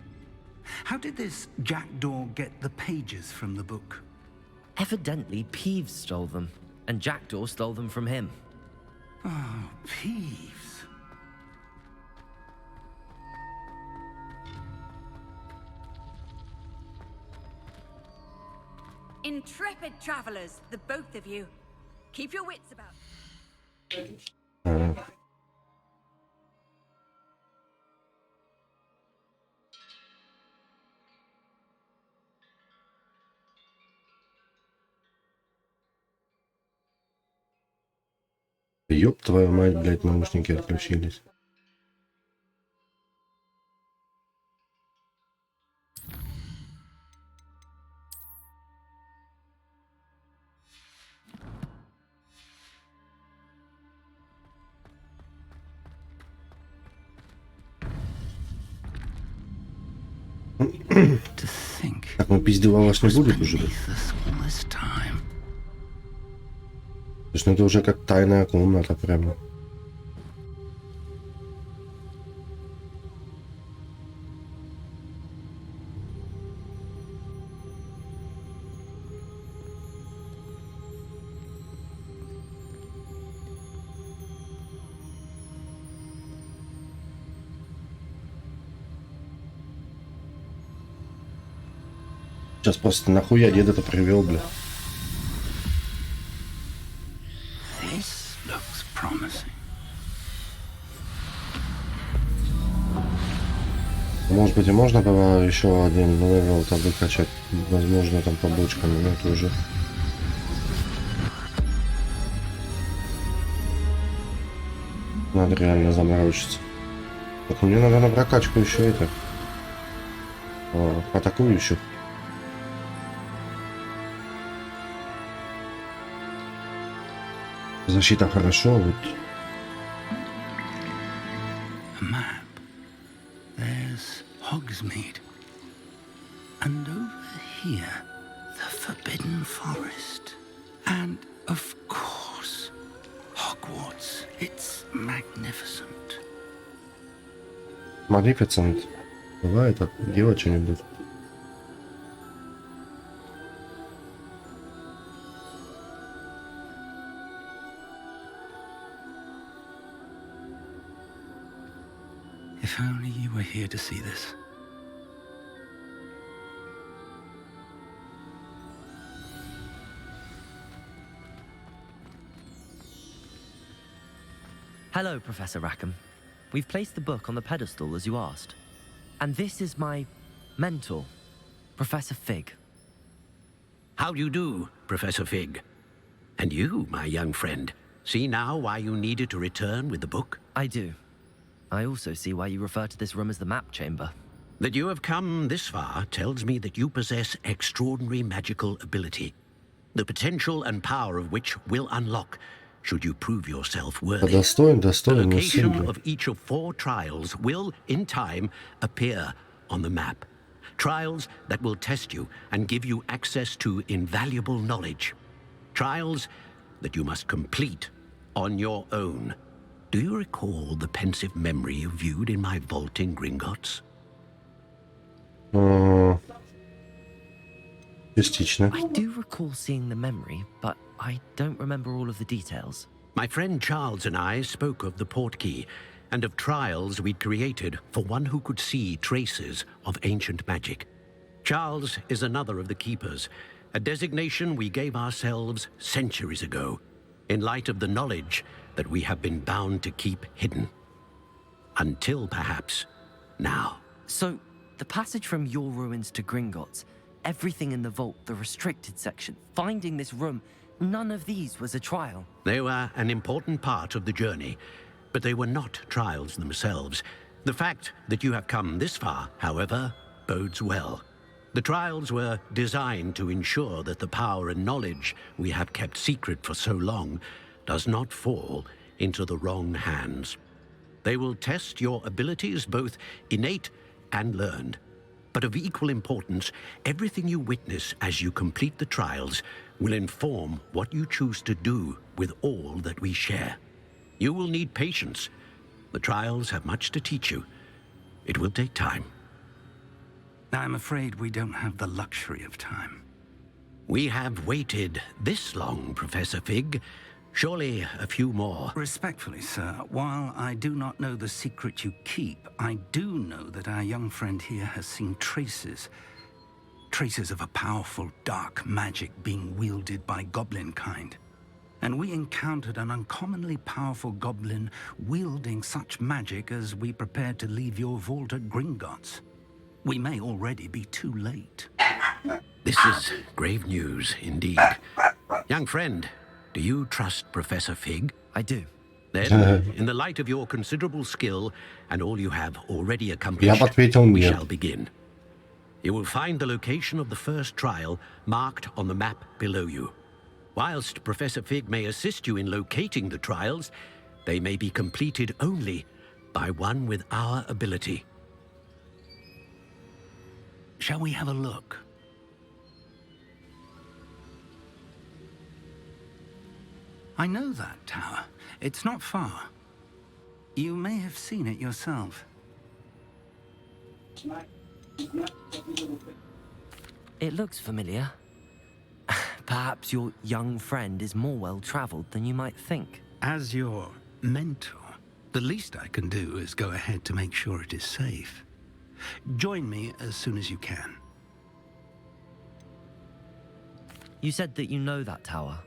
How did this Jackdaw get the pages from the book? Evidently, Peeves stole them, and Jackdaw stole them from him. Oh, Peeves. Intrepid travelers, the both of you. Keep your wits about. Ага. Ёб твою мать, блядь, наушники отключились. To think Так, ну пиздевалась не будет spent уже, блядь. beneath us all this time. То есть, ну это уже как тайная комната прямо. Сейчас просто нахуя дед это привел, бля. This looks promising. Может быть и можно было еще один левел там выкачать, возможно там побочками, но это уже. Надо реально заморочиться. Так, мне надо на прокачку еще это. Атакующих. Защита хорошо, вот. A map. There's Hogsmeade. And over here, the Forbidden Forest. And, of course, Hogwarts. It's magnificent. Малефицент. Давай это делать что-нибудь. If only you were here to see this. Hello, Professor Rackham. We've placed the book on the pedestal as you asked. And this is my mentor, Professor Fig. How do you do, Professor Fig? And you, my young friend, see now why you needed to return with the book? I do. I also see why you refer to this room as the Map Chamber. That you have come this far tells me that you possess extraordinary magical ability, the potential and power of which will unlock should you prove yourself worthy. Достоин, The достоин, но location сильно. of each of 4 trials will, in time, appear on the map. Trials that will test you and give you access to invaluable knowledge. Trials that you must complete on your own. Do you recall the pensive memory you viewed in my vault in Gringotts? Частично. I do recall seeing the memory, but I don't remember all of the details. My friend Charles and I spoke of the portkey and of trials we'd created for one who could see traces of ancient magic. Charles is another of the keepers, a designation we gave ourselves centuries ago, in light of the knowledge that we have been bound to keep hidden. Until perhaps now. So, the passage from your ruins to Gringotts, everything in the vault, the restricted section, finding this room, none of these was a trial. They were an important part of the journey, but they were not trials themselves. The fact that you have come this far, however, bodes well. The trials were designed to ensure that the power and knowledge we have kept secret for so long does not fall into the wrong hands. They will test your abilities, both innate and learned. But of equal importance, everything you witness as you complete the trials will inform what you choose to do with all that we share. You will need patience. The trials have much to teach you. It will take time. I'm afraid we don't have the luxury of time. We have waited this long, Professor Fig. Surely a few more. Respectfully, sir, while I do not know the secret you keep, I do know that our young friend here has seen traces of a powerful dark magic being wielded by goblin kind. And we encountered an uncommonly powerful goblin wielding such magic as we prepared to leave your vault at Gringotts. We may already be too late. This is grave news indeed. Young friend, do you trust Professor Fig? I do. Then, in the light of your considerable skill and all you have already accomplished, we shall begin. You will find the location of the first trial marked on the map below you. Whilst Professor Fig may assist you in locating the trials, they may be completed only by one with our ability. Shall we have a look? I know that tower. It's not far. You may have seen it yourself. It looks familiar. Perhaps your young friend is more well-traveled than you might think. As your mentor, the least I can do is go ahead to make sure it is safe. Join me as soon as you can. You said that you know that tower.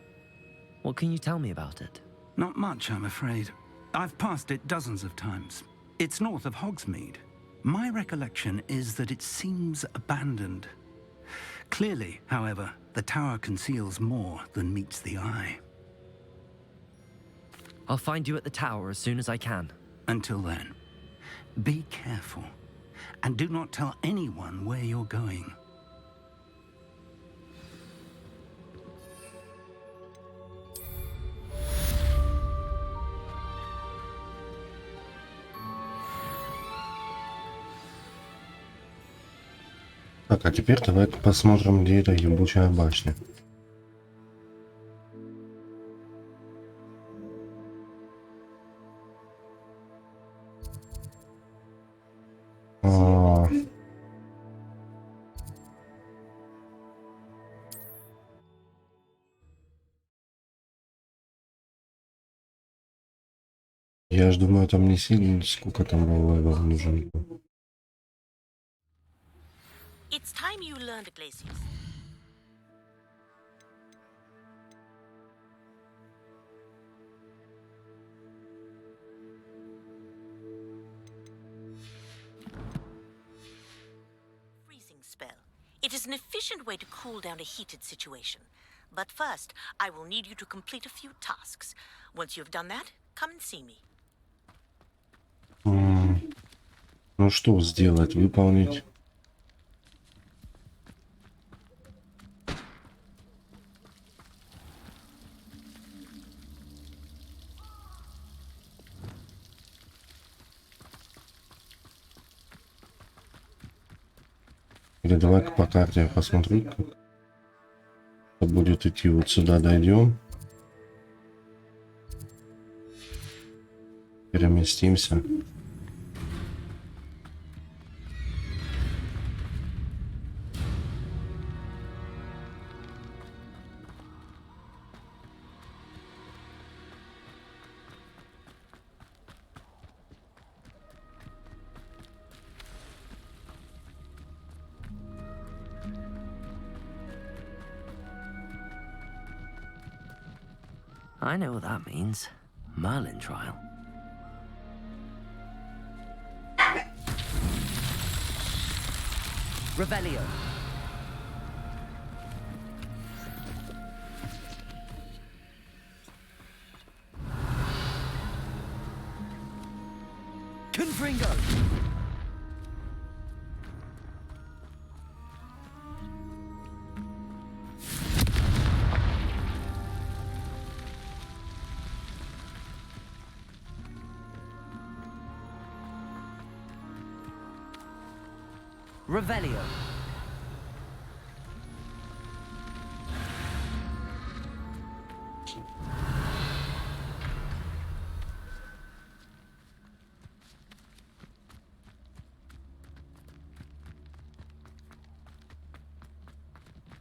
What can you tell me about it? Not much, I'm afraid. I've passed it dozens of times. It's north of Hogsmeade. My recollection is that it seems abandoned. Clearly, however, the tower conceals more than meets the eye. I'll find you at the tower as soon as I can. Until then, be careful, and do not tell anyone where you're going. Так, а теперь давай-ка посмотрим, где эта ебучая башня. Я ж думаю, там не сильно, сколько там было нужен. It's time you learned Glacius. Freezing spell. It is an efficient way to cool down a heated situation. But first, I will need you to complete a few tasks. Once you've done that, come and see me. Ну что сделать? Выполнить? Или давай-ка по карте я посмотрю, как это будет идти. Вот сюда дойдем. Переместимся. I know what that means. Merlin trial. Revelio. Confringo. Revelio.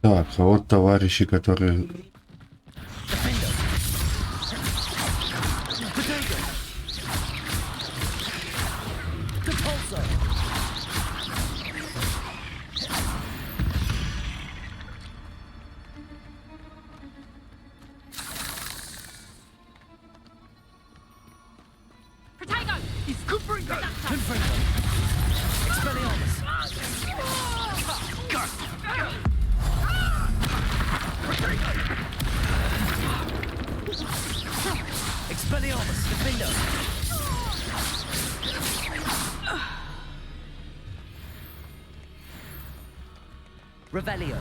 Так, а вот товарищи, которые... Revelio.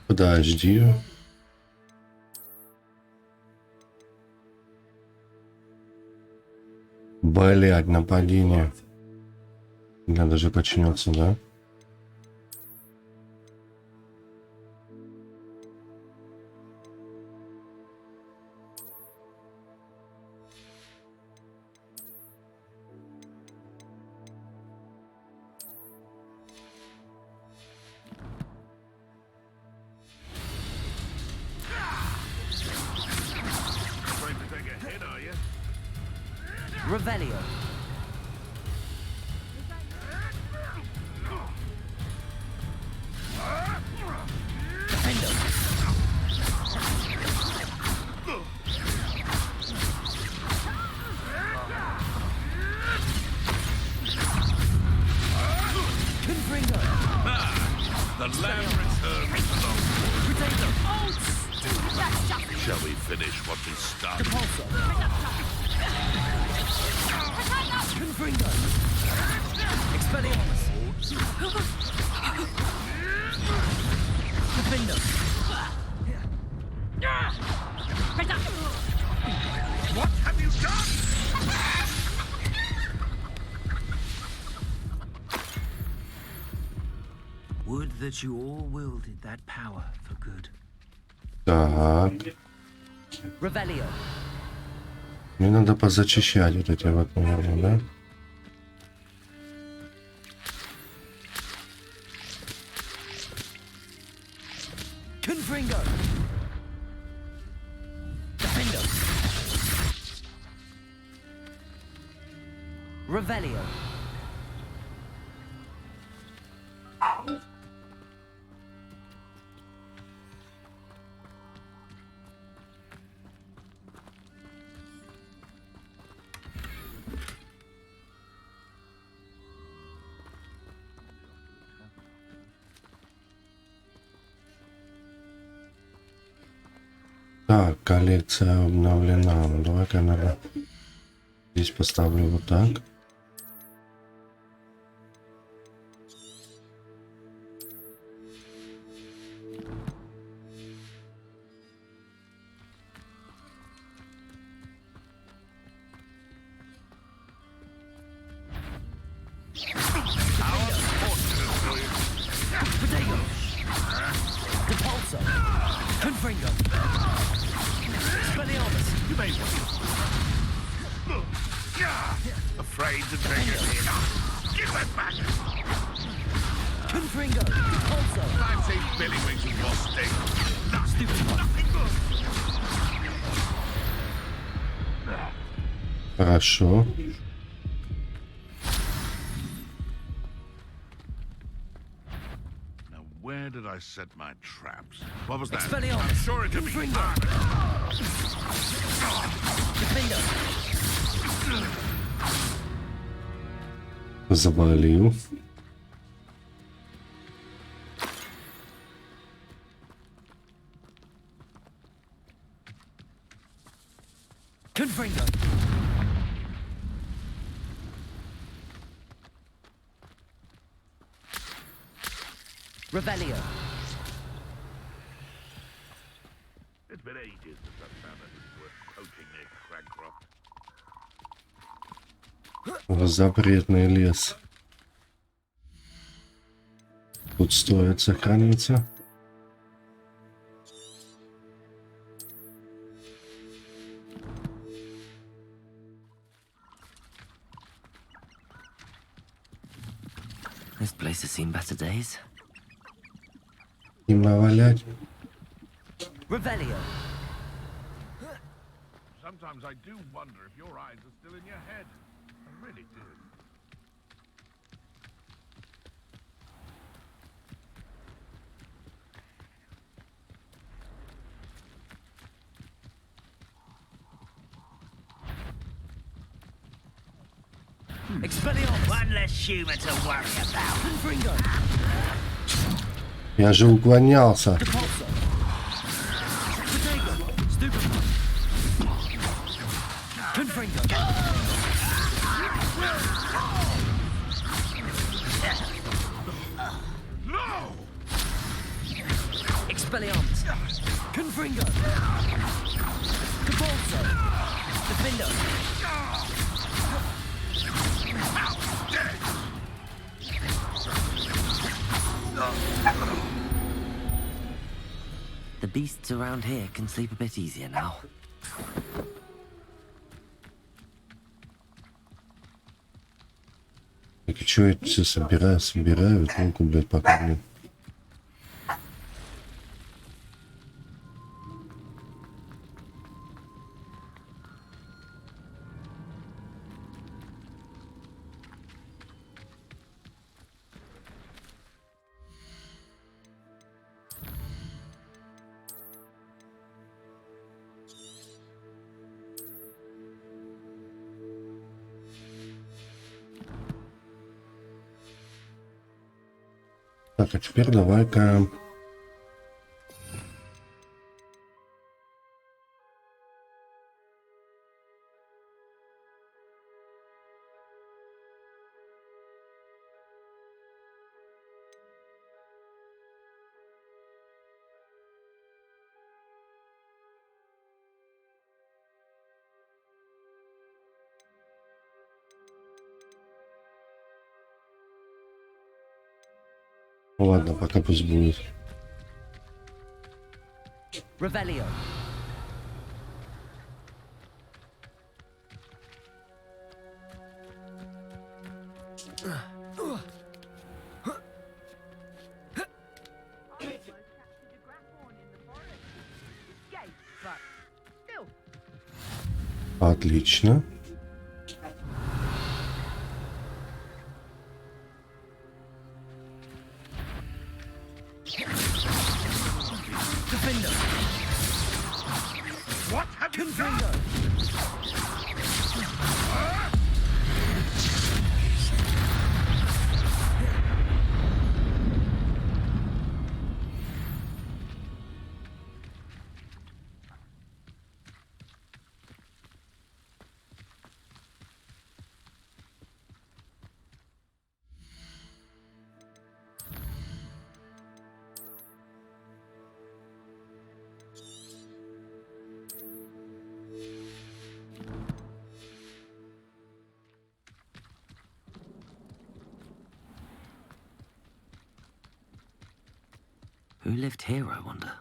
Подожди. Блять, нападение. Надо же подчиниться, да? Revelio. Shall we finish what we started? Confringo. Expelliarmus. Defendo. What have you done? Would that you all wielded that power for good. Так. Revelio. Мне надо позачищать вот эти вот, наверное, да? Confringo. Defendo. Revelio. Так, коллекция обновлена. Ну, давай-ка, наверное, здесь поставлю вот так. Confringo. Expelliarmus. You may want afraid to take it in. Give it back! Confringo. Also. Fancy Billywinks and your sting. Thus Хорошо. Now, where did I set my traps? What was that? Expelliarmus. I'm sure it could be. Завалил. Confringo. Revelio. It's been ages since I've found anything worth poaching near Cragcroft. Запретный лес. Тут стоит сохраниться. This place has seen better days. И навалять. Revelio. Sometimes I do wonder if your eyes are still in your head. I really do. Expelliarmus. One less human to worry about. Confringo. Я же уклонялся. Repulsor. Protego. Stupid. Confringo. No! Expelliarmus. Confringo. Repulsor. Defendo. The beasts around here can sleep a bit easier now. Так и чё это все собирают? Ну-ка, блядь, пока нет. Так, а теперь давай-ка... Ладно, пока пусть будет. Revelio. Отлично. What have you done? Who lived here, I wonder?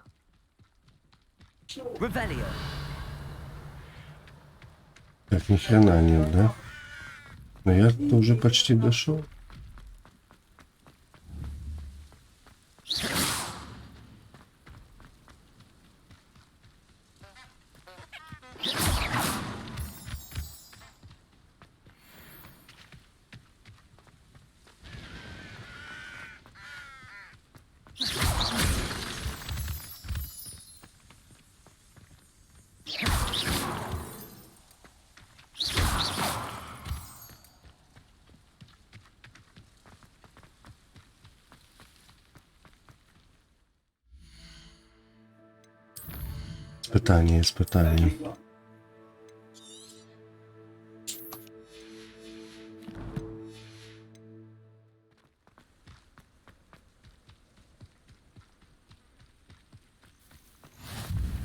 Revelio. Так, ни хрена нет, да? Но я уже почти дошел. Испытание, испытание.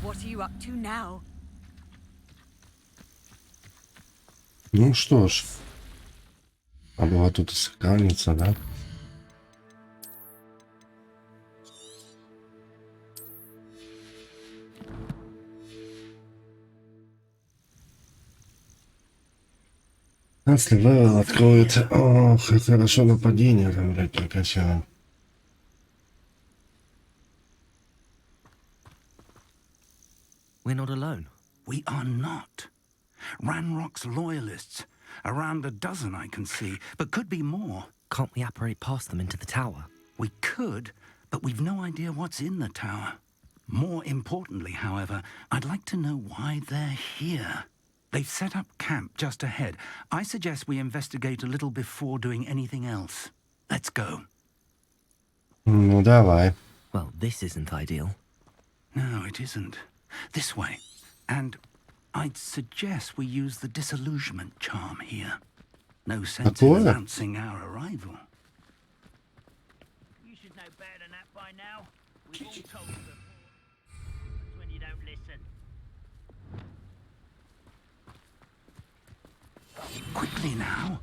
What are you up to now? Ну что ж. А была тут искальница, да? Если левел откроет... Ох, хорошо нападение там, блядь, прокачал. We're not alone. We are not. Ranrock's loyalists. Around a dozen I can see, but could be more. Can't we apparate past them into the tower? We could, but we've no idea what's in the tower. More importantly, however, I'd like to know why they're here. They've set up camp just ahead. I suggest we investigate a little before doing anything else. Let's go. Ну, давай. Well, this isn't ideal. No, it isn't. This way. And I'd suggest we use the disillusionment charm here. No sense in announcing our arrival. You should know better than that by now. We've all told you before. That's when you don't listen. Quickly now.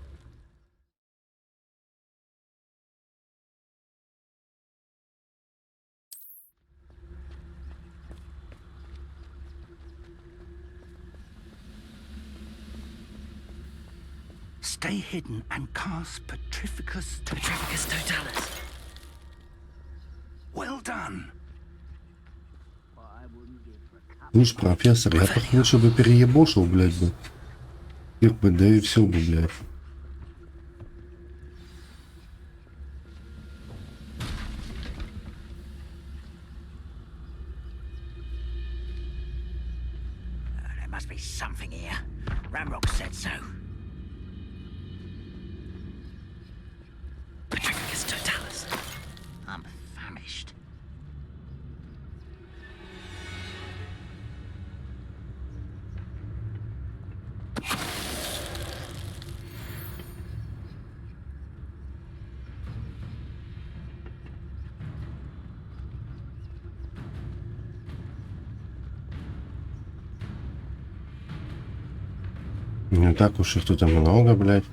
Stay hidden and cast Petrificus Totalis. Well done. Слушай, профессор, я так лучше бы переебошил, блядь, бы. Их бы, да и все бы, блядь. There must be something here. Ramrock said so. Petrificus Totalis. I'm famished. Не так уж их тут и много, блядь.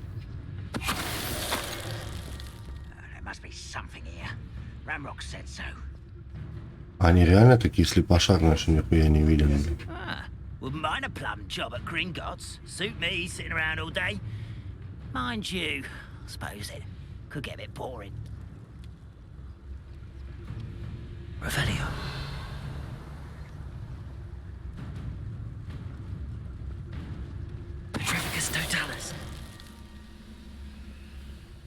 There must be something here. Ramrock said so. Они реально такие слепошарные, что нихуя не видят. Wouldn't mind a plum job at Gringotts. Suit me, sitting around all day. Mind you, I suppose it could get a bit boring. Revelio. Petrificus Totalis.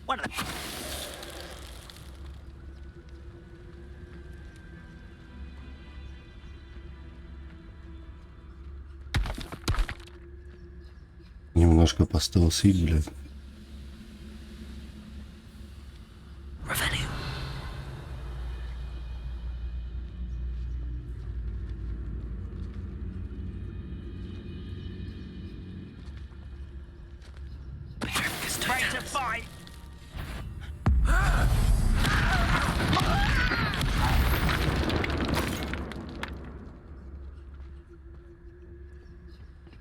One of the... Немножко постелсить, блядь. Revelio. Petrificus Totalis.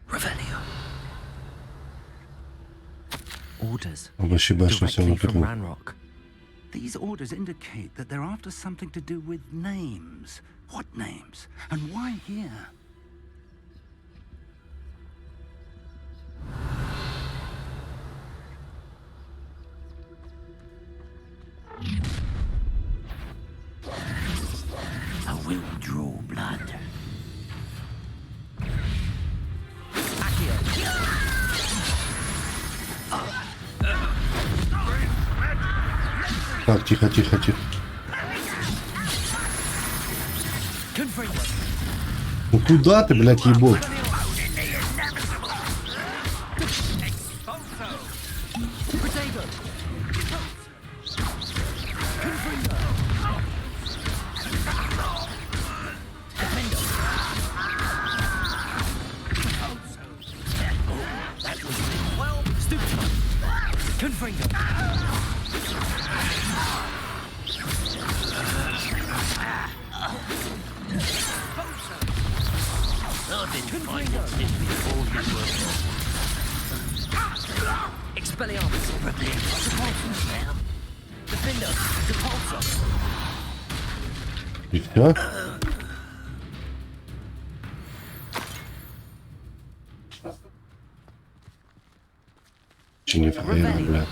Revelio. Orders. Directly from Ranrock. These orders indicate that they're after something to do with names. What names? And why here? I will draw blood. Так, тихо, тихо, тихо. Ну куда ты, блядь, ебот? И все? Не фраер, бля.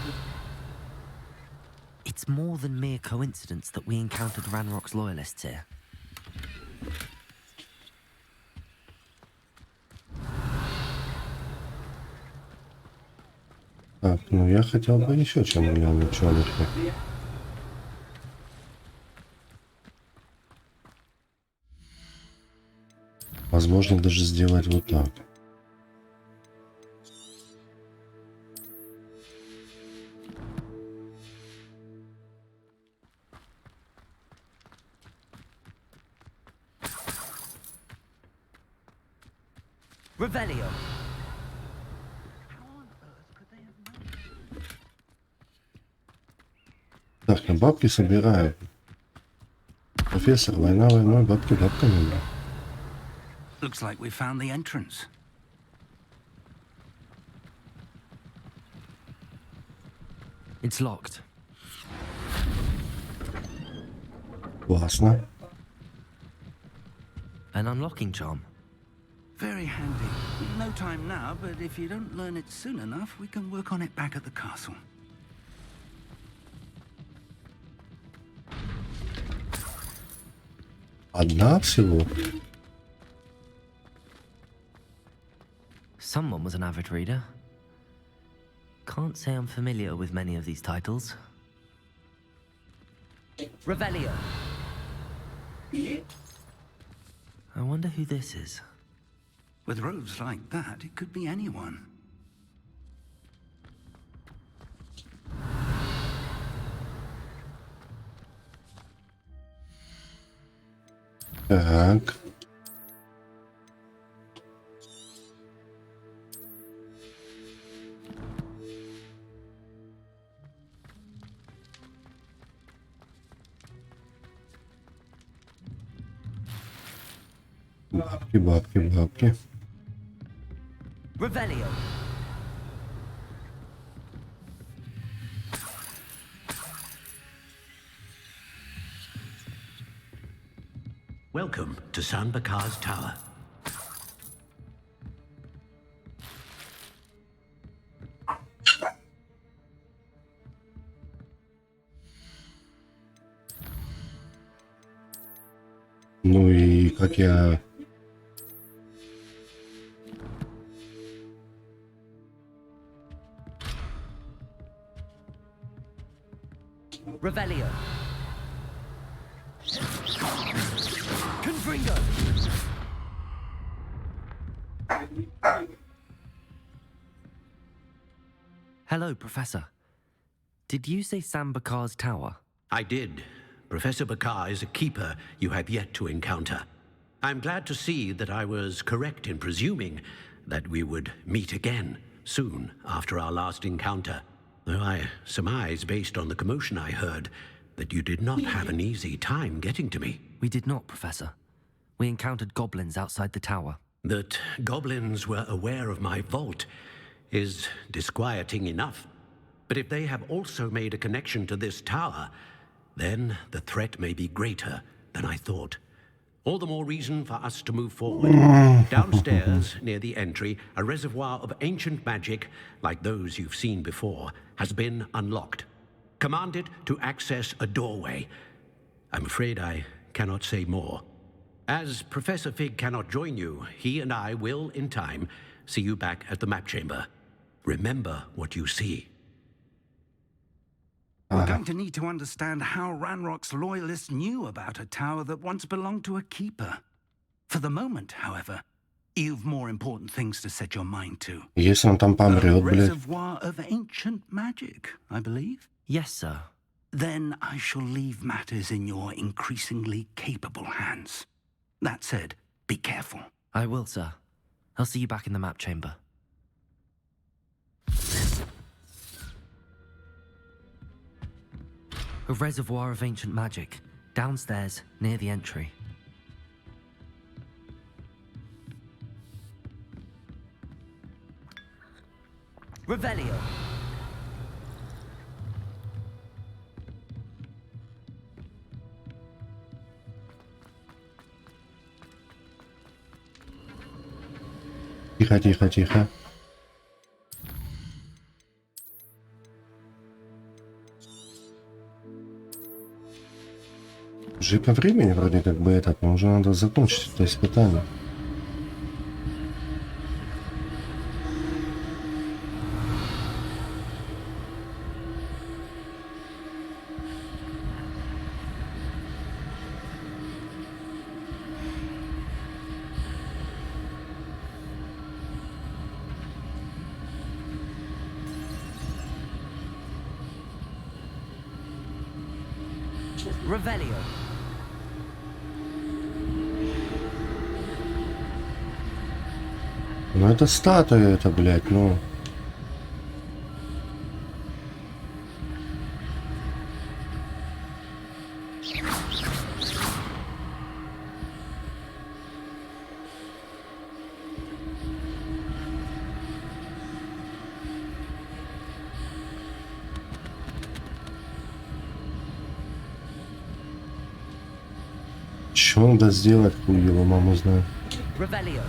It's more than mere coincidence that we encountered Ranrock's loyalists here. Так, ну я хотел бы еще чем глянуть, чёрнышко. Возможно, даже сделать вот так. Revelio. Так, я бабки собираю. Профессор, война войной, бабки бабками. Looks like we found the entrance. It's locked. Классно. An unlocking charm. Very handy. No time now, but if you don't learn it soon enough, we can work on it back at the castle. Одна всего? Someone was an avid reader. Can't say I'm familiar with many of these titles. Revelio. I wonder who this is. With robes like that, it could be anyone. Так. Бабки, бабки, бабки. Revelio. Welcome to San Bakar's Tower. Ну и как я... Revelio. Confringo. Hello, Professor. Did you say Sam Bakar's tower? I did. Professor Bakar is a keeper you have yet to encounter. I'm glad to see that I was correct in presuming that we would meet again soon after our last encounter. Though I surmise, based on the commotion I heard, that you did not have an easy time getting to me. We did not, Professor. We encountered goblins outside the tower. That goblins were aware of my vault is disquieting enough. But if they have also made a connection to this tower, then the threat may be greater than I thought. All the more reason for us to move forward. Downstairs, near the entry, a reservoir of ancient magic, like those you've seen before, has been unlocked. Command it to access a doorway. I'm afraid I cannot say more. As Professor Fig cannot join you, he and I will, in time, see you back at the map chamber. Remember what you see. We're going to need to understand how Ranrock's loyalists knew about a tower that once belonged to a keeper. For the moment, however, you've more important things to set your mind to. Если он там помрет, A блядь. reservoir of ancient magic, I believe. Yes, sir. Then I shall leave matters in your increasingly capable hands. That said, be careful. I will, sir. I'll see you back in the map chamber. A reservoir of ancient magic, downstairs near the entry. Revelio. Тихо, тихо, тихо. Уже по времени вроде как бы этот, но уже надо закончить это испытание. Revelio. Ну это статуя, это, блядь, ну. Что надо сделать, хуй его маму знает. Revelio.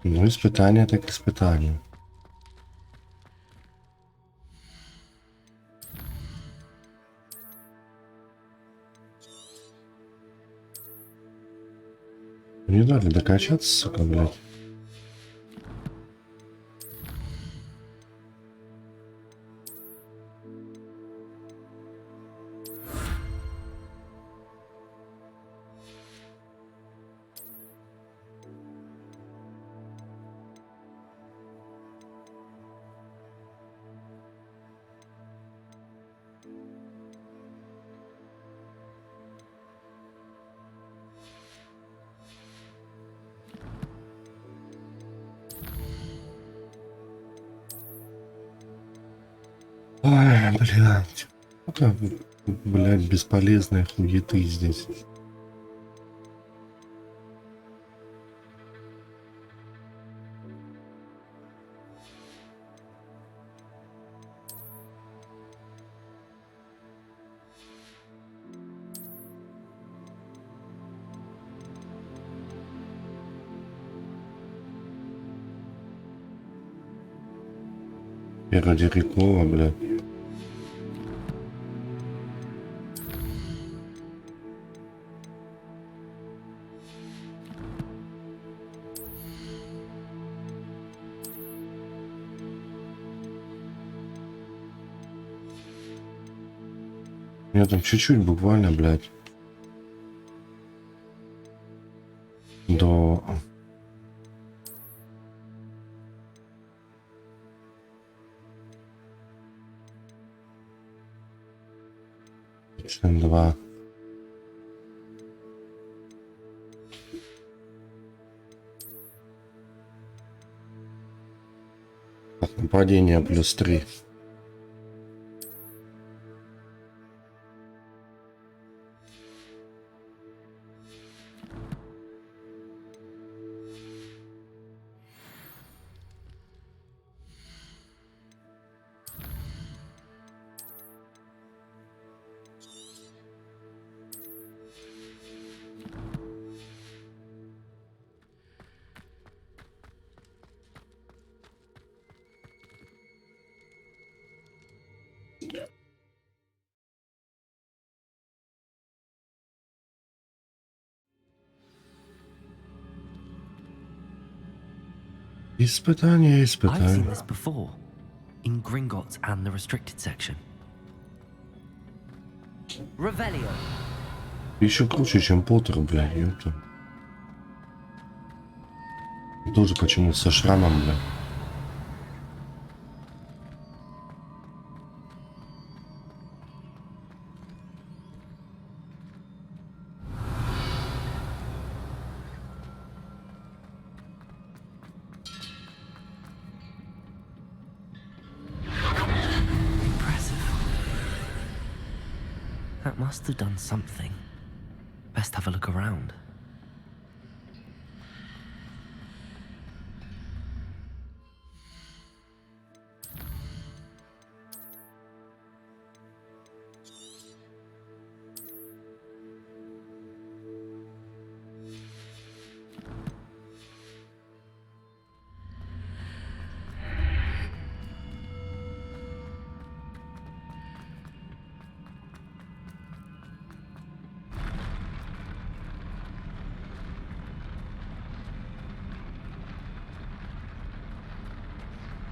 Ну, испытание так испытание. Не дали докачаться, сука, блядь. Ой, блядь. Сколько, блядь, бесполезной хуеты здесь. И ради Рикова, блядь. Мне там чуть-чуть буквально, блядь. До... Два. Нападение +3. Испытание, I've seen испытание. this before, in Gringotts and the restricted section. Revelio. Еще круче, чем Поттер, блядь, ёпта. Тоже почему-то со шрамом, блядь. That must have done something. Best have a look around.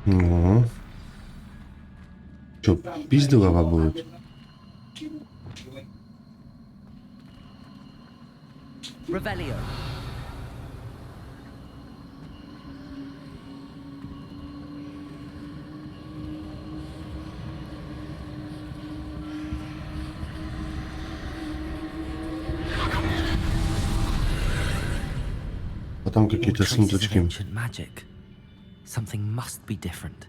Ну. Чё, пиздилова будет? Revelio. Потом какие-то сундучки. Ancient magic. Something must be different.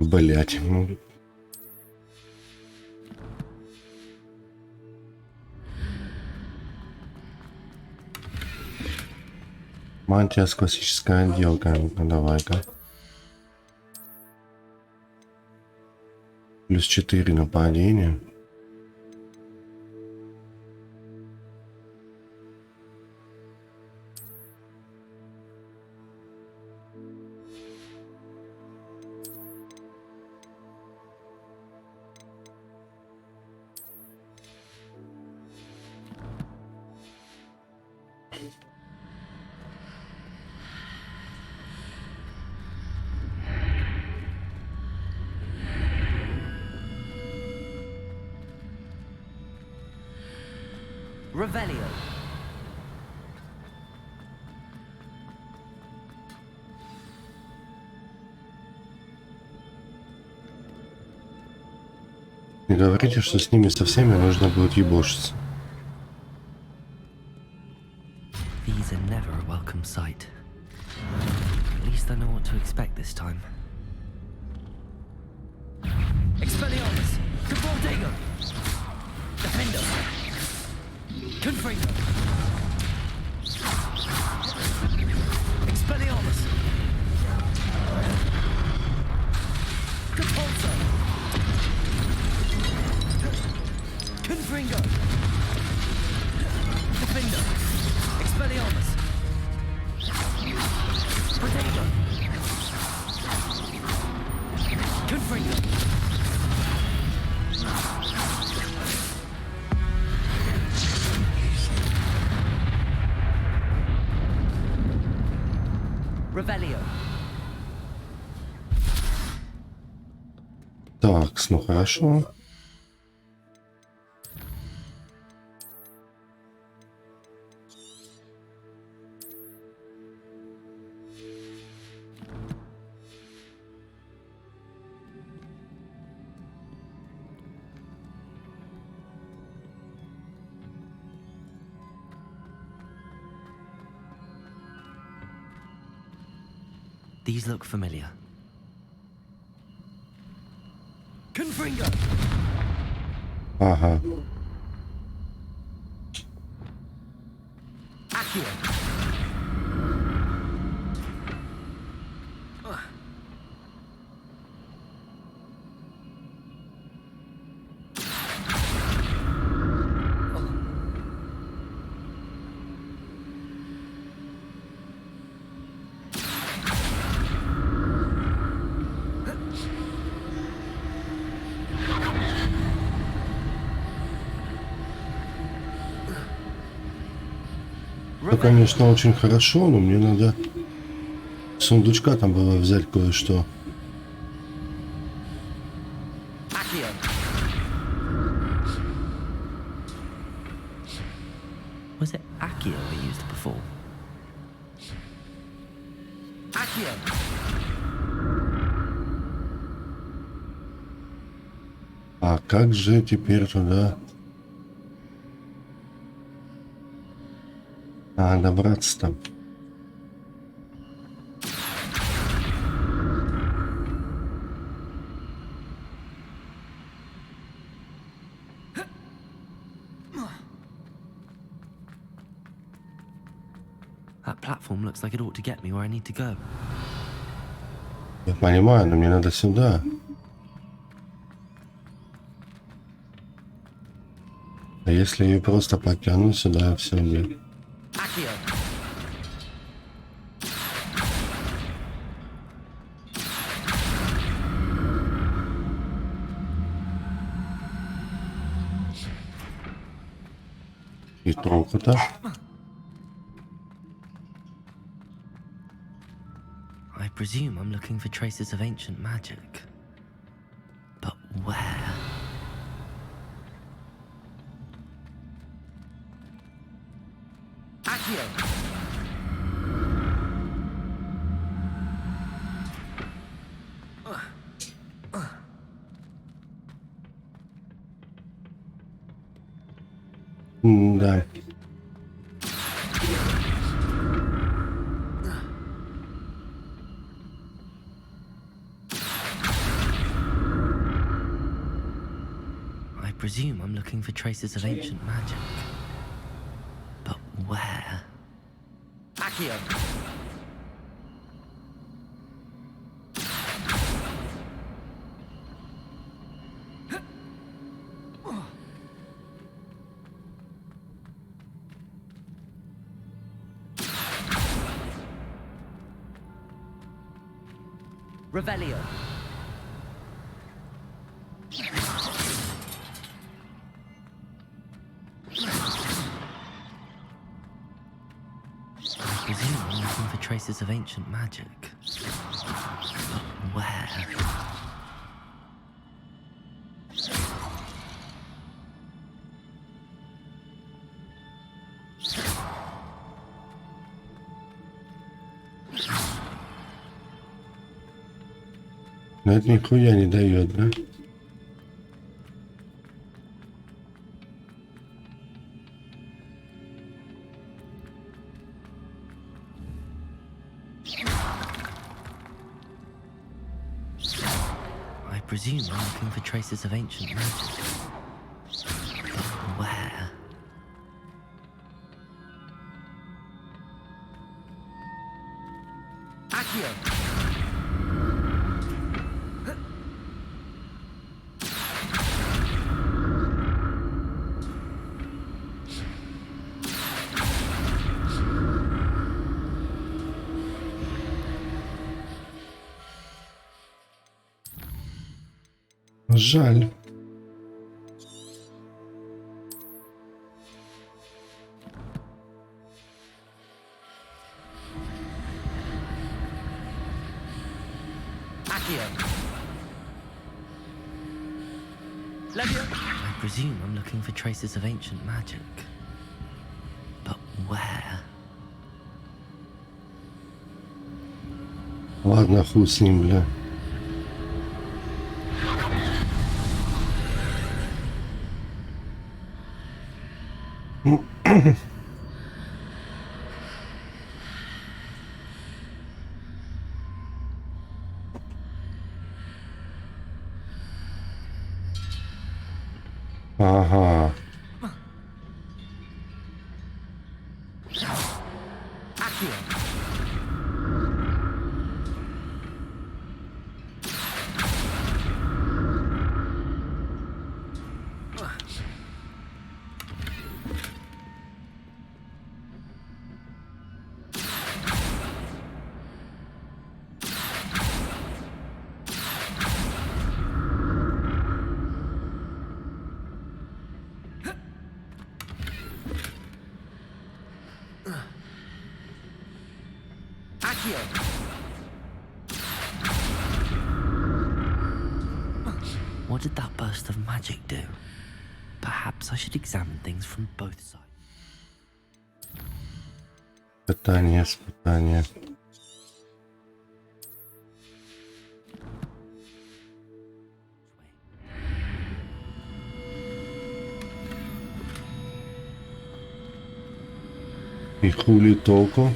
Блять, ну. Мантия с классической отделкой. Ну давай-ка. Плюс 4 нападения. Revelio. Не говорите, что с ними со всеми нужно будет ебошиться. These are never a welcome sight. At least I know what to expect this time. Expelliarmus! Cabaldego! Defender! Confringo! Expelliarmus! Capulso! Confringo! Defender! Expelliarmus! Protego! Confringo! Revelio. Так, ну хорошо. These look familiar. Confringo! Ага. Accio! Это, конечно, очень хорошо, но мне надо с сундучка там было взять кое-что. Was it Accio we used before? Accio! А как же теперь туда? А, добраться там. That platform looks like it ought to get me where I need to go. Я понимаю, но мне надо сюда. А если ее просто потяну сюда, все будет. И толку-то? I presume I'm looking for traces of ancient magic. But where? Accio! Да. I presume I'm looking for traces of ancient magic. But where? Accio! Revelio. I presume I'm looking for traces of ancient magic. But where? Но это нихуя не дает, да? I presume I'm looking for traces of ancient magic. But where? Accio! Жаль. I presume I'm looking for traces of ancient magic. But where? Ладно, хуй с ним, бля. Ага. What did that burst of magic do? Perhaps I should examine things from both sides. Испытания. И хули толку?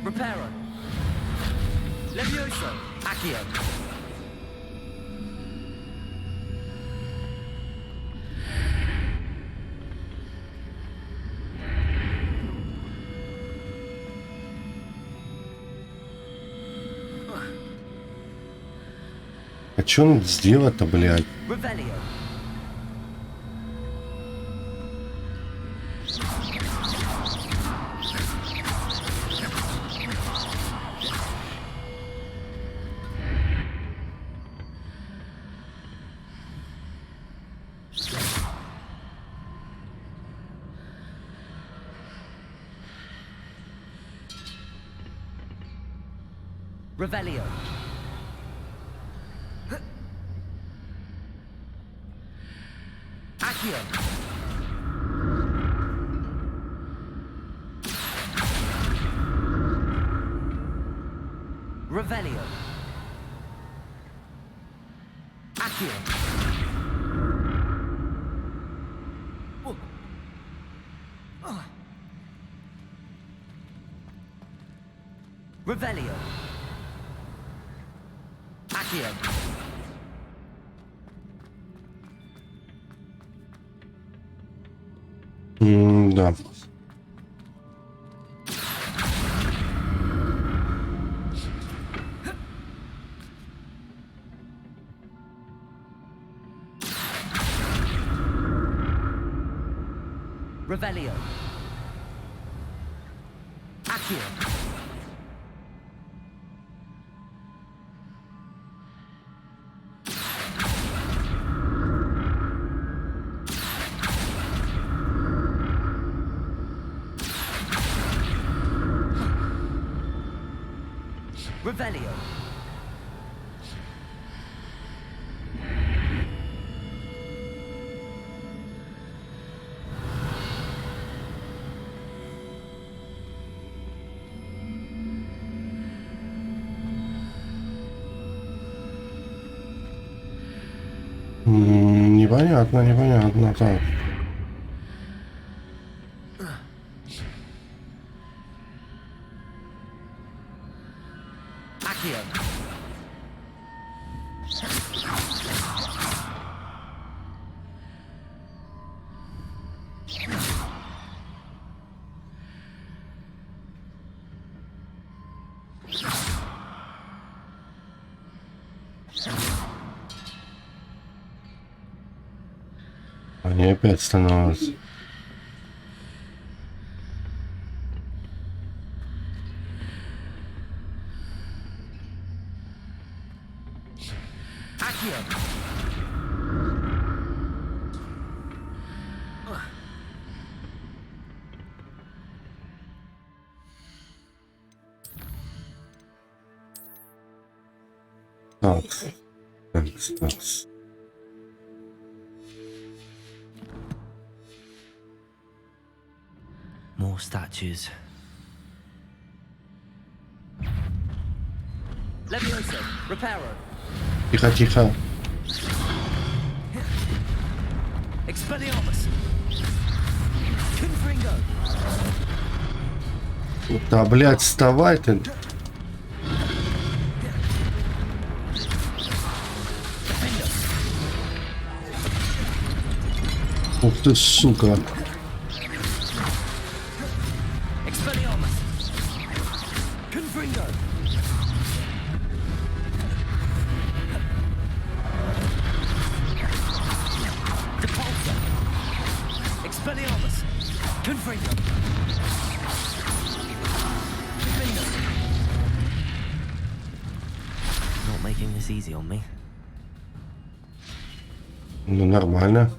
Reparo. Levioso. Accio. А чё надо сделать-то, блядь? Revelio. Revelio. Accio. Revelio. Accio. Revelio. Accio. Да. Revelio. Accio. Revelio. Непонятно, так. Accio. Они опять становятся. Так. More statues. Levioso. Reparo. Тихо. Expelliarmus. Confringo. Да, блядь, вставай ты. Ух ты, сука. Expelliarmus. Confringo. Depulso. Expelliarmus! Confringo! Not making this easy on me. Ну, нормально.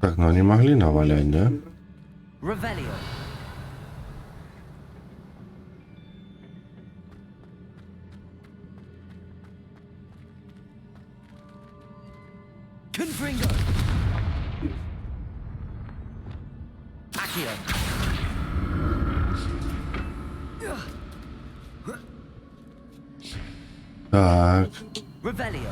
Так, ну они могли навалять, да? Revelio. Confringo. Accio. Так. Revelio.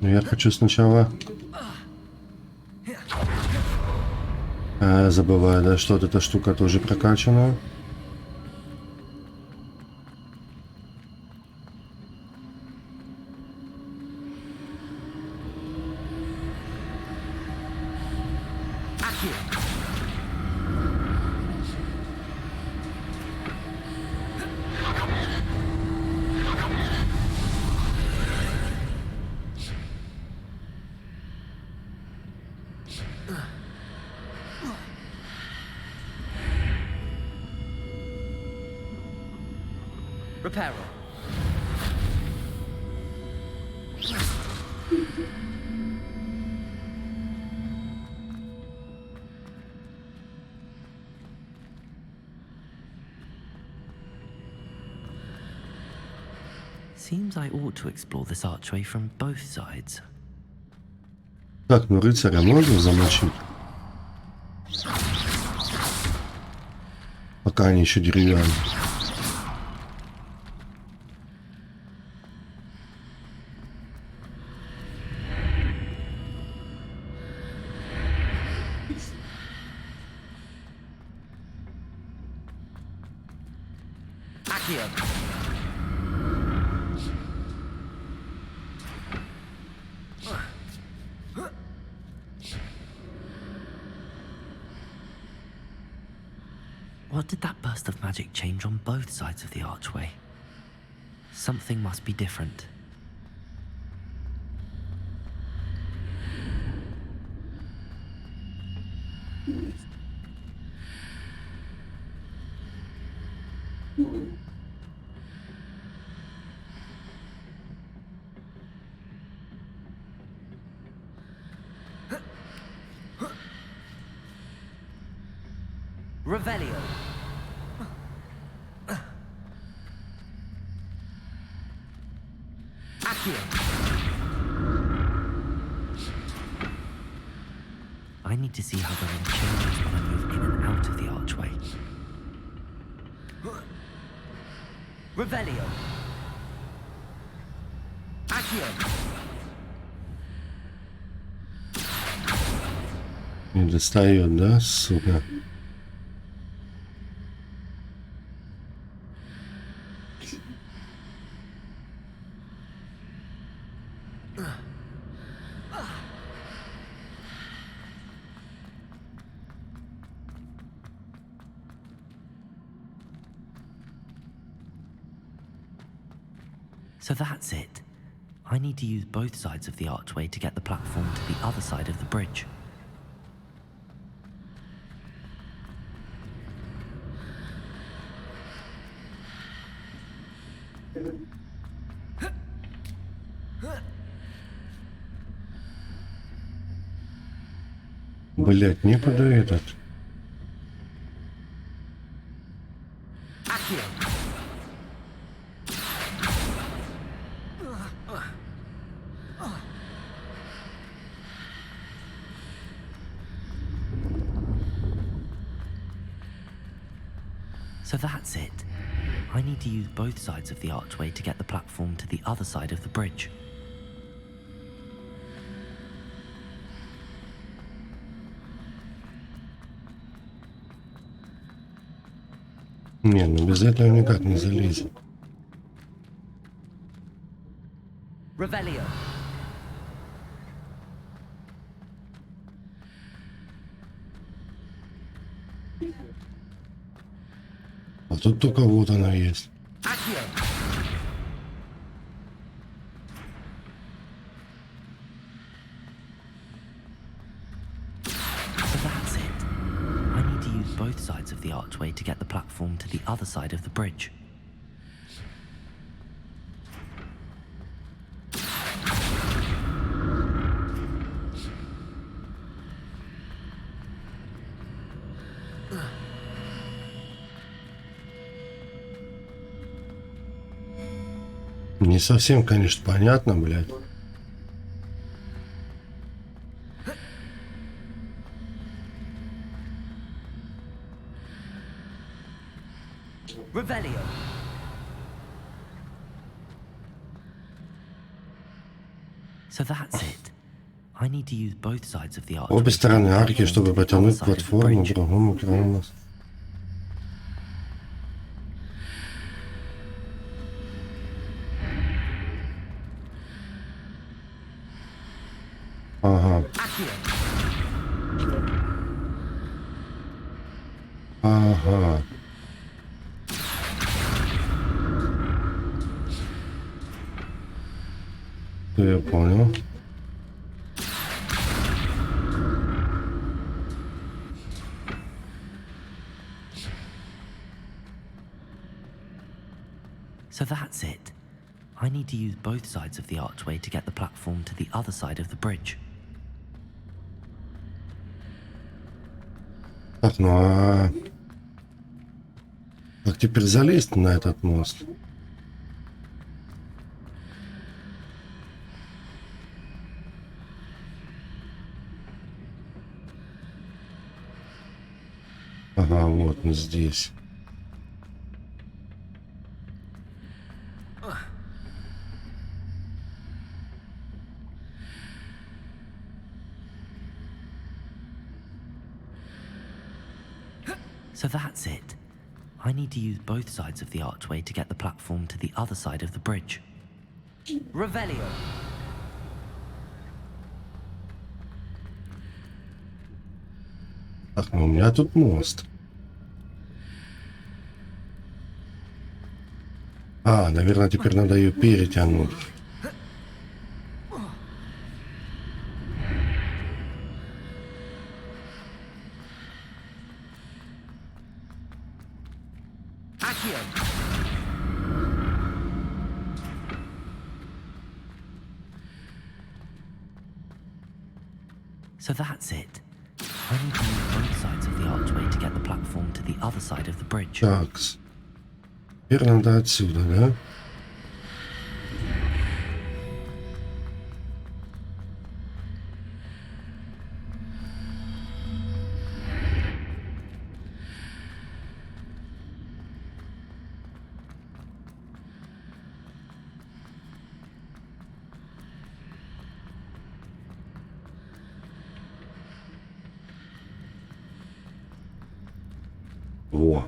Ну, я хочу сначала... забываю, да, что вот эта штука тоже прокачана. Reparo. Seems I ought to explore this archway from both sides. Так, ну рыцаря можно замочить? Пока они еще деревянные. What did that burst of magic change on both sides of the archway? Something must be different. Revelio. Accio. I need to see how the wind changes when I move in and out of the archway. Revelio. Accio. Не достает, да, сука? So that's it. I need to use both sides of the archway to get the platform to the other side of the bridge. Блять, некуда этот. So that's it. I need to use both sides of the archway to get the platform to the other side of the bridge. Не, ну без этого никак не залезет. Revelio. А тут только вот она есть. Both sides of the archway to get the platform to the other side of the bridge. Не совсем, конечно, понятно, блядь. Revelio. So that's it. I need to use both sides of the archway. Обе стороны арки, чтобы потянуть платформу к другому краю. Ага. Ага. Я понял. So that's it. I need to use both sides of the archway to get the platform to the other side of the bridge. Так, ну а как теперь залезть на этот мост? Ага, вот он здесь. So that's it. I need to use both sides of the archway to get the platform to the other side of the bridge. Revelio. Так, ну у меня тут мост. А, наверное, теперь надо ее перетянуть. So that's it. I need to use both sides of the archway to get the platform to the other side of the bridge. Так, теперь надо отсюда, да? Во.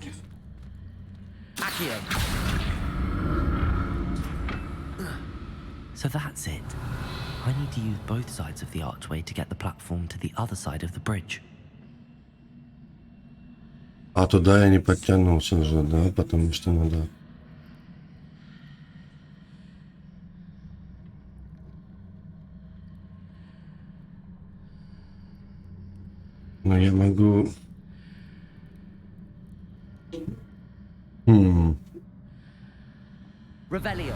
So that's it. I need to use both sides of the archway to get the platform to the other side of the bridge. А туда я не подтянулся уже, да? Потому что надо... Но я могу... Revelio.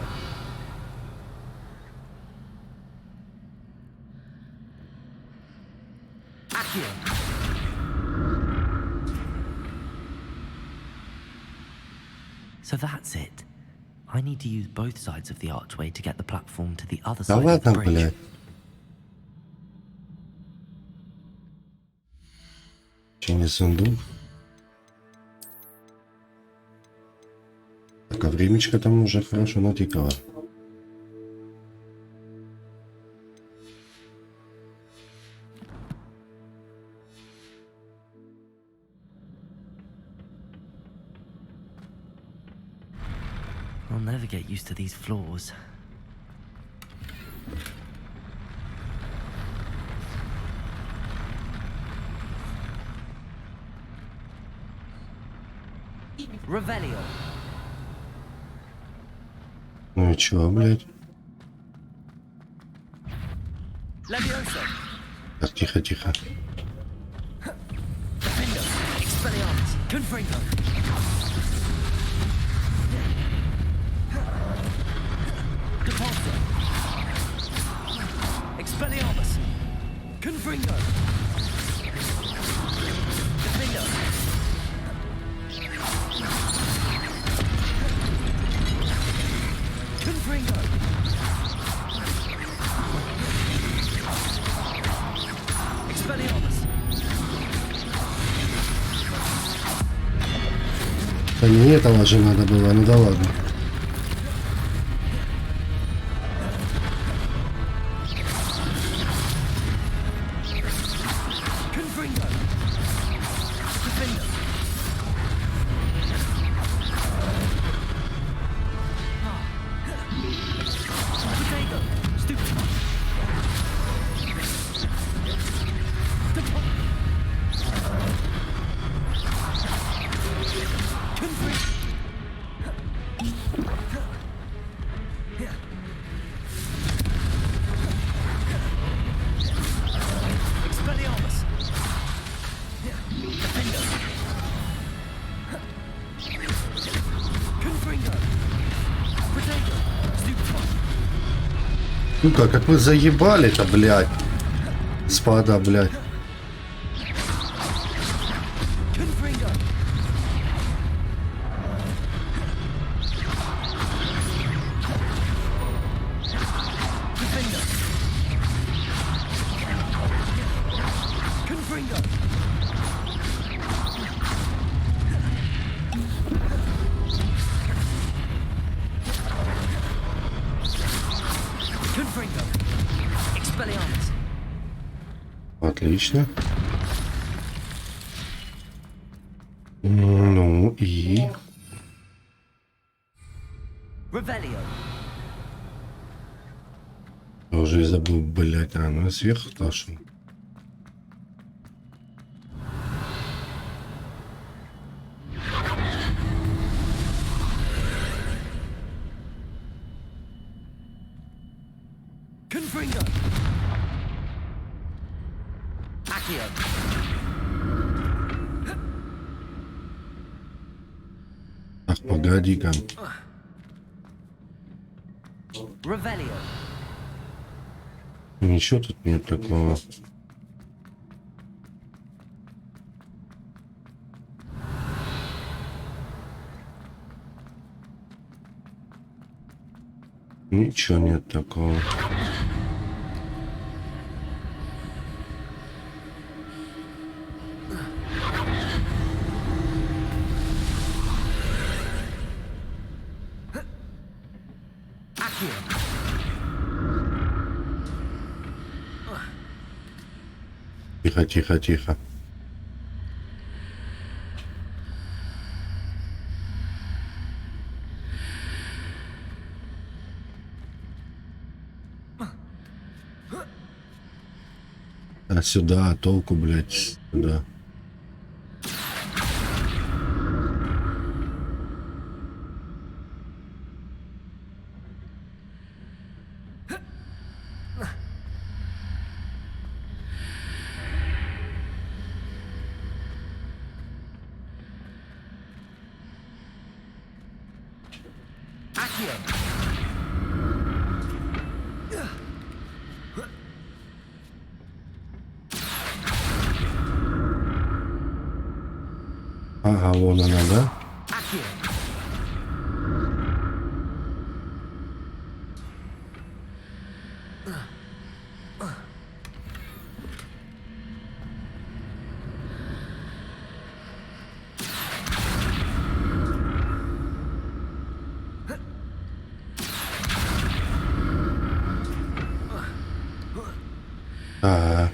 So that's it. I need to use both sides of the archway to get the platform to the other Да side of the ладно, bridge. блядь. Че не сундук? Так, а времечко там уже хорошо натикало. I'll never get used to these floors. Revelio. Ну и чё, блядь? Leviosa. Так, тихо, тихо. Defendo. Expelliarmus. Confringo. Depulso. Expelliarmus. Confringo. Defendo. Confringo. Expelliarmus. Да не этого же надо было, ну да ладно. Confringo. Defendo. Potato. Stupid. Expelliarmus. Defendo. Confringo. Potato. Stupid. Ну-ка, как вы заебали-то, блядь. Спада, блядь. Confringo. Defendo. Confringo. Confringo. Expelliarmus. Отлично. Ну и... Revelio. Я уже и забыл, блядь. А, ну я сверху ташил. Confringo. Accio. Ах, погоди-ка. Revelio. Ничего тут нет такого. Ничего нет такого. Тихо, тихо, тихо. А сюда, толку, блядь, сюда. Ага, вон она, да? Ага.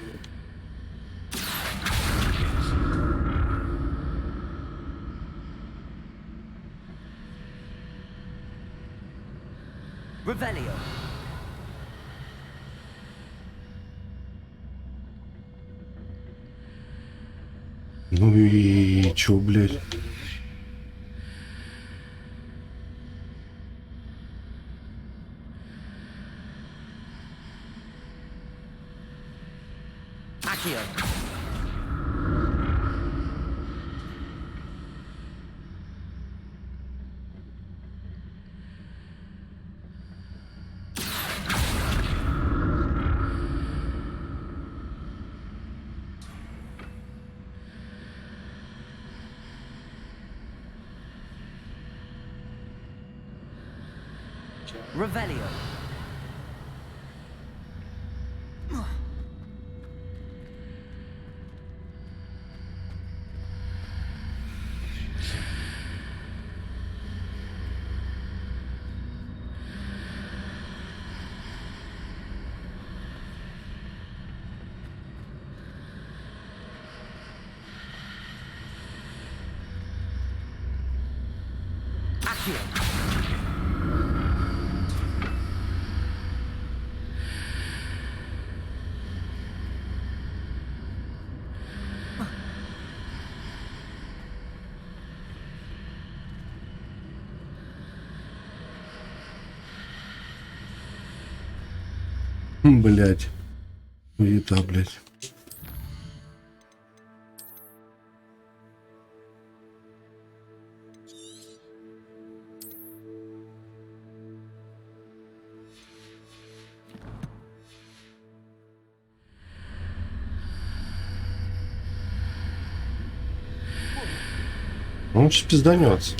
Revelio. Ну и чё, блядь? Revelio. Блять. Хуета, блять. Он сейчас пизданется.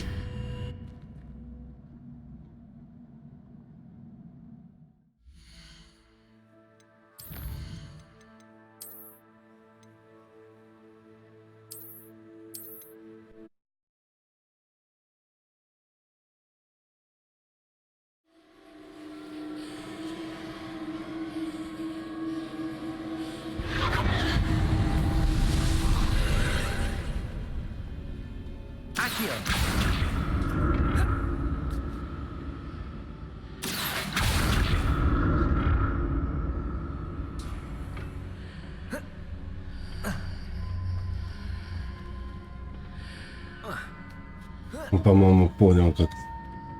По-моему, понял, как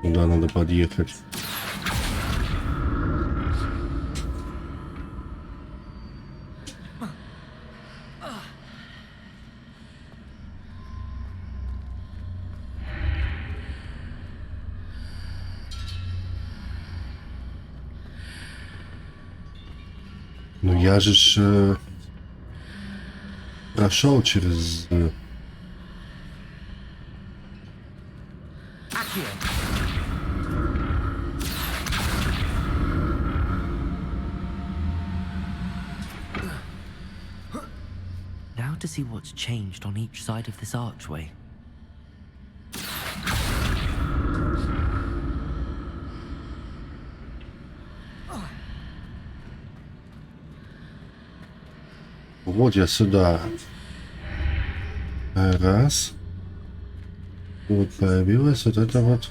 куда надо подъехать. Ну я же прошел через... Now to see what's changed on each side of this archway. Вот я сюда. Раз. Вот появилась вот это вот.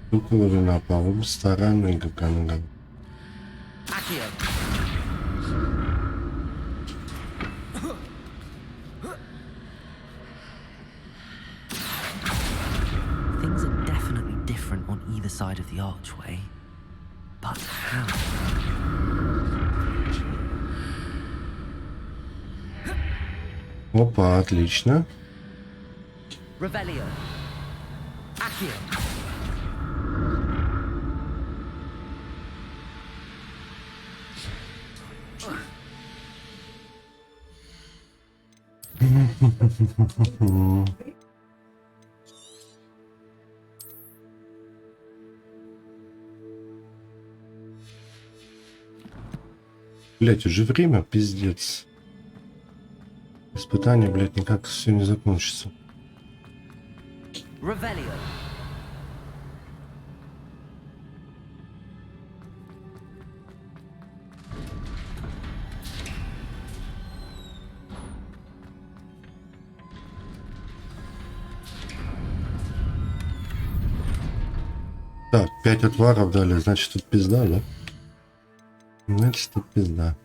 Штуковина по обе стороны, как она говорит. Things are definitely different on either side of the archway. But how? Опа, отлично. Revelio. Accio. Блять, уже время, пиздец. Испытание, блять, никак все не закончится. Revelio. Так, 5 отваров дали, значит тут пизда, да? Значит тут пизда.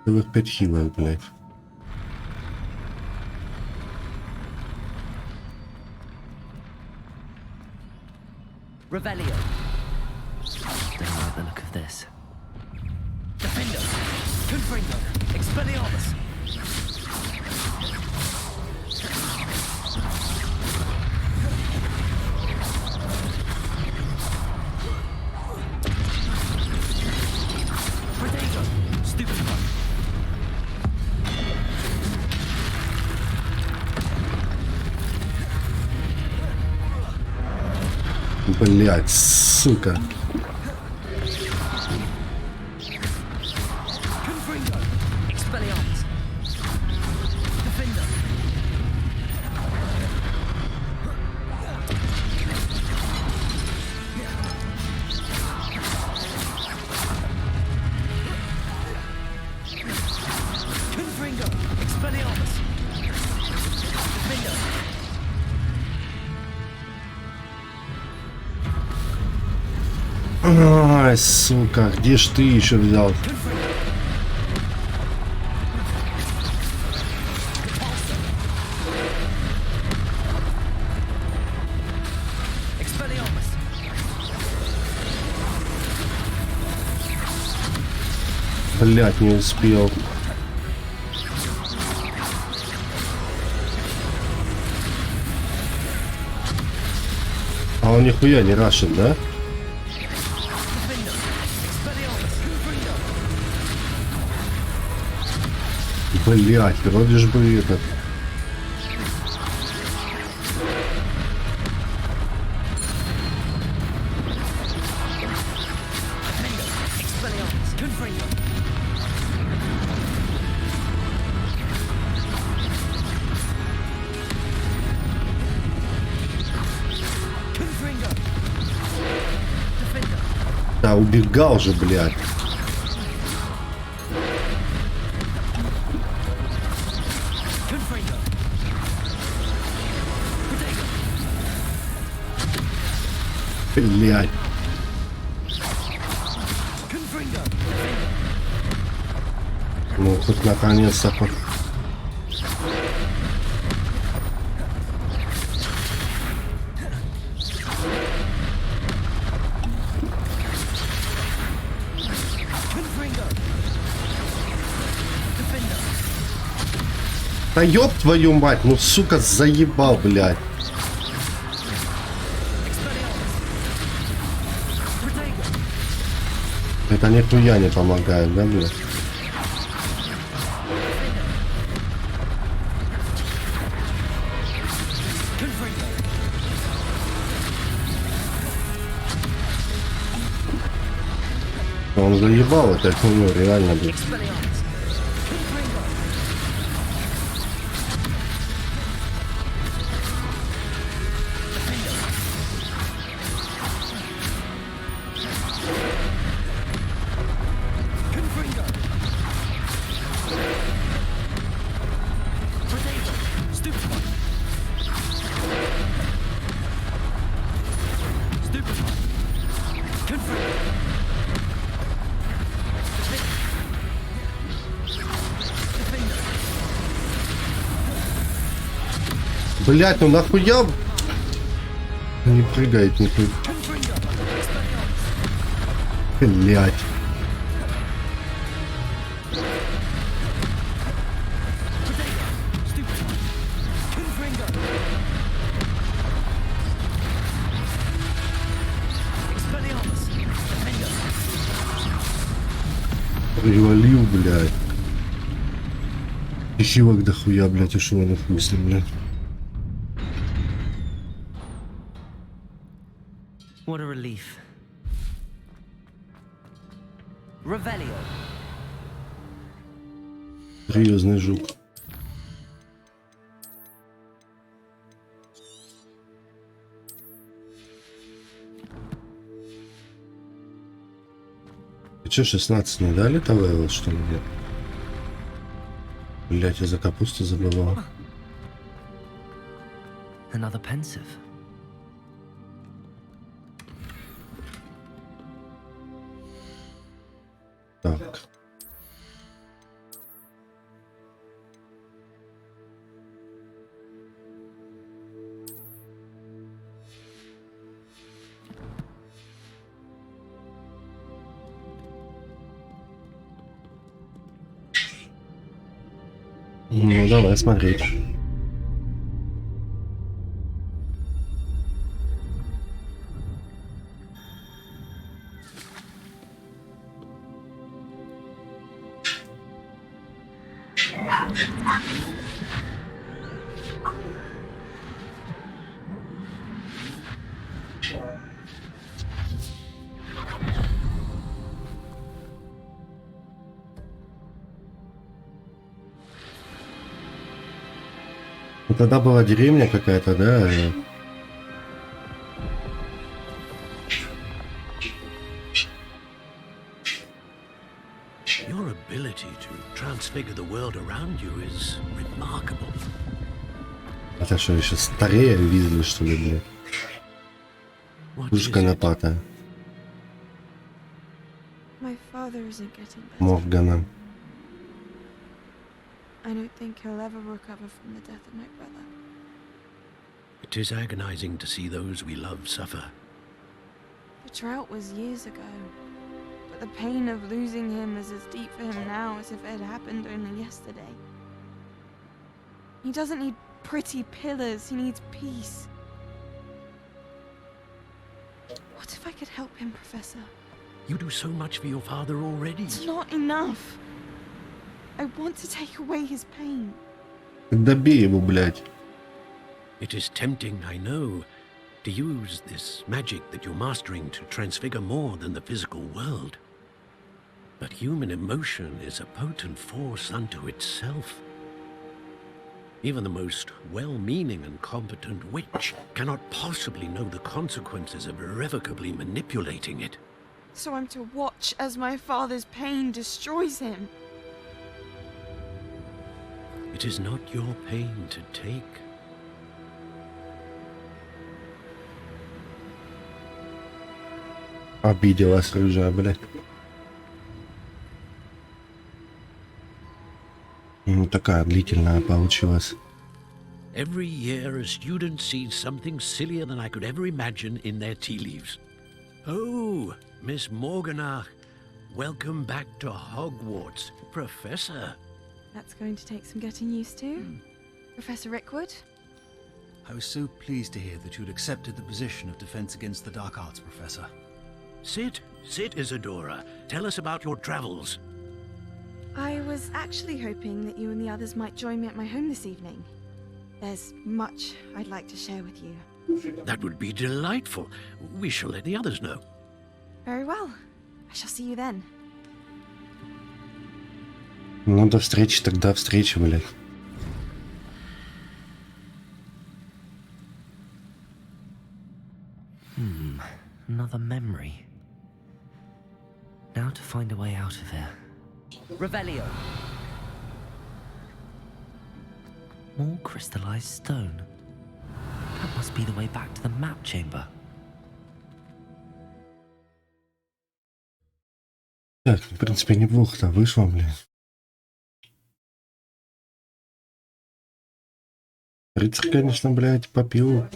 Целых 5 хилов, блядь. Revelio. Don't like the look of this. Defendo. Confringo. Expelliarmus. Блять, сука. Ай, сука, где ж ты еще взял? Блять, не успел. А он нихуя не рашит, да? Блять, вроде ж бы этот. Да, убегал же, блядь. Блядь. Ну, хоть наконец-то хоть... Да ёб твою мать, ну сука, заебал, блядь. Это нихуя не помогает, да, блядь? Он заебал это хуйню, реально, блядь. Блять, ну нахуя? Не прыгает, не прыгает. Блять. Привалил, блядь. Пищевок дохуя, блядь, ушел в мысли, блядь. What a relief. Revelio. Серьезный жук. Ты че, 16 не дали того, что ли, нет? Блять, я за капусту забывал. Another pensive. Так. Ну, давай смотреть. Ну, тогда была деревня какая-то, да? Your ability to transfigure the world around you is remarkable. Это что, еще старее Визли, что ли, блядь? Уж конопатая. My father isn't getting better. Моргана. I don't think he'll ever recover from the death of my brother. It is agonizing to see those we love suffer. The drought was years ago, but the pain of losing him is as deep for him now as if it had happened only yesterday. He doesn't need pretty pillars, he needs peace. What if I could help him, Professor? You do so much for your father already. It's not enough. I want to take away his pain. Добей его, блядь. It is tempting, I know, to use this magic that you're mastering to transfigure more than the physical world. But human emotion is a potent force unto itself. Even the most well-meaning and competent witch cannot possibly know the consequences of irrevocably manipulating it. So I'm to watch as my father's pain destroys him. It is not your pain to take. Обиделась рыжая, блядь. Такая длительная получилась. Every year a student sees something sillier than I could ever imagine in their tea leaves. Oh, Miss Morganach, welcome back to Hogwarts, Professor. That's going to take some getting used to. Professor Rickwood? I was so pleased to hear that you'd accepted the position of Defense Against the Dark Arts, Professor. Sit, Isadora. Tell us about your travels. I was actually hoping that you and the others might join me at my home this evening. There's much I'd like to share with you. That would be delightful. We shall let the others know. Very well. I shall see you then. Ну, до встречи тогда, встречи, блядь. Another memory. Now to find a way out of here. Revelio. More crystallized stone. That must be the way back to the map chamber. Так, в принципе, неплохо-то вышло, блядь. Рыцарь, конечно, блядь, попил.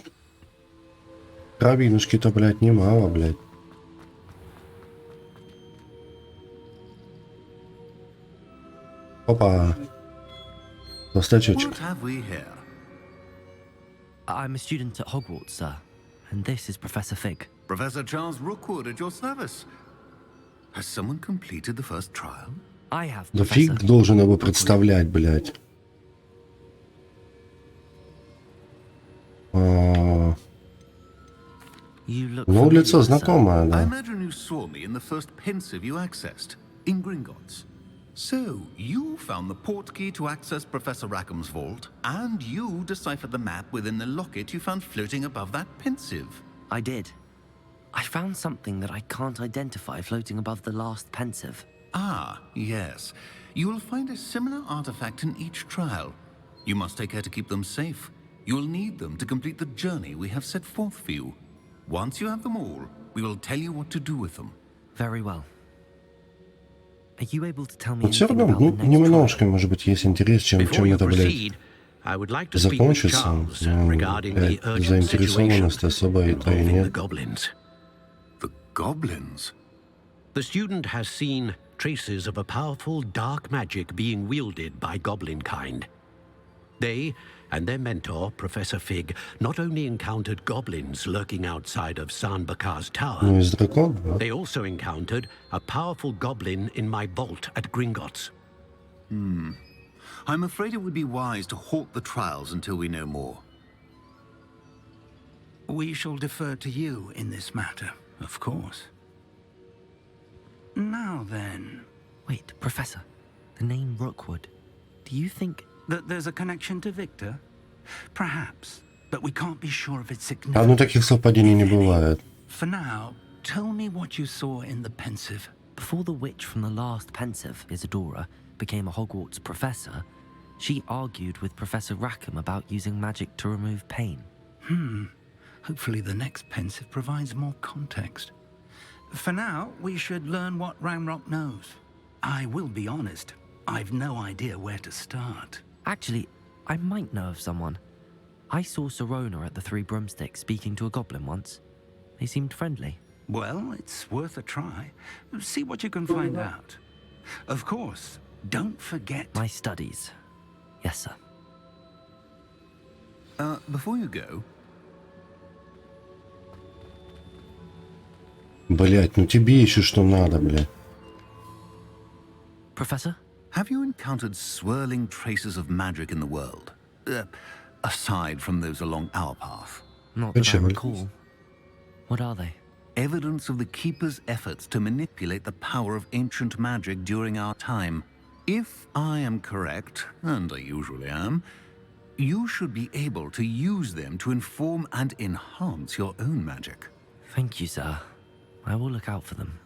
Кровинушки-то, блядь, немало, блядь. Опа. Стачочек. What have we here? I'm a student at Hogwarts, sir. And this is Professor Fig. Professor Charles Rookwood at your service. Has someone completed the first trial? I have, Да Professor. фиг должен его представлять, блядь. Ну, лицо знакомое, I да. imagine you saw me in the first pensive you accessed, in Gringotts. So, you found the portkey to access Professor Rackham's vault, and you deciphered the map within the locket you found floating above that pensive. I did. I found something that I can't identify floating above the last pensive. Ah, yes. You will find a similar artifact in each trial. You must take care to keep them safe. You will need them to complete the journey we have set forth for you. Once you have them all, we will tell you what to do with them. Very well. Are you able to tell me Вот все anything равно, about the ну, next немножко, может быть, есть интерес, чем это, блядь, I would like to speak with закончится. Charles Ну, regarding the блядь, urgent situation заинтересованность особо и-то и involving the нет. goblins. The goblins? The student has seen traces of a powerful dark magic being wielded by goblin kind. They and their mentor, Professor Fig, not only encountered goblins lurking outside of Sanbakar's tower, Ну, из дракон, да? they also encountered a powerful goblin in my vault at Gringotts. I'm afraid it would be wise to halt the trials until we know more. We shall defer to you in this matter, of course. Now then... Wait, Professor. The name Rookwood. Do you think... That there's a connection to Victor? Perhaps, but we can't be sure of its significance. А ну таких совпадений не бывает. For now, tell me what you saw in the pensive. Before the witch from the last pensive, Isadora, became a Hogwarts professor, she argued with Professor Рэкхема about using magic to remove pain. Hopefully the next pensive provides more context. For now, we should learn what Ranrock knows. I will be honest, I've no idea where to start. Actually, I might know of someone. I saw Sirona at the Three Broomsticks speaking to a goblin once. They seemed friendly. Well, it's worth a try. See what you can find out. Of course, don't forget... My studies. Yes, sir. Before you go... Блять, ну тебе еще что надо, блядь. Professor? Have you encountered swirling traces of magic in the world? Aside from those along our path? Not that I recall. What are they? Evidence of the Keeper's efforts to manipulate the power of ancient magic during our time. If I am correct, and I usually am, you should be able to use them to inform and enhance your own magic. Thank you, sir. I will look out for them.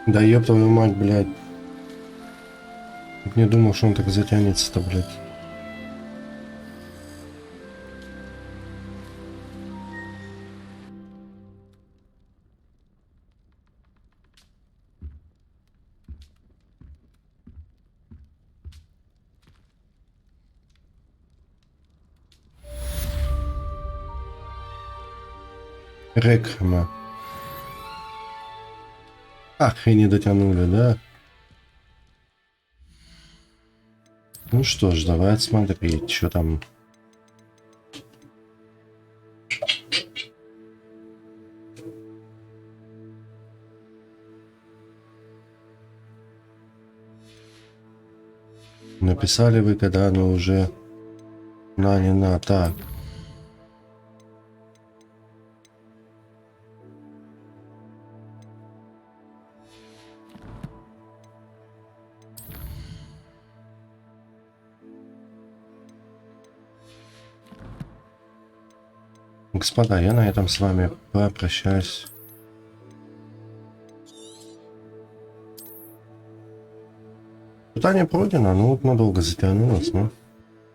Да ёб твою мать, блядь. Не думал, что он так затянется-то, блядь. Рэкхема. Ах, и не дотянули, да? Ну что ж, давай смотреть, что там. Написали вы, когда оно уже нанято. Так. Господа, я на этом с вами попрощаюсь. Испытание пройдено, но вот надолго затянулось, но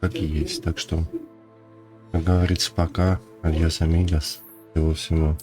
как и есть. Так что, как говорится, пока. Адьос, амигос. Всего-всего.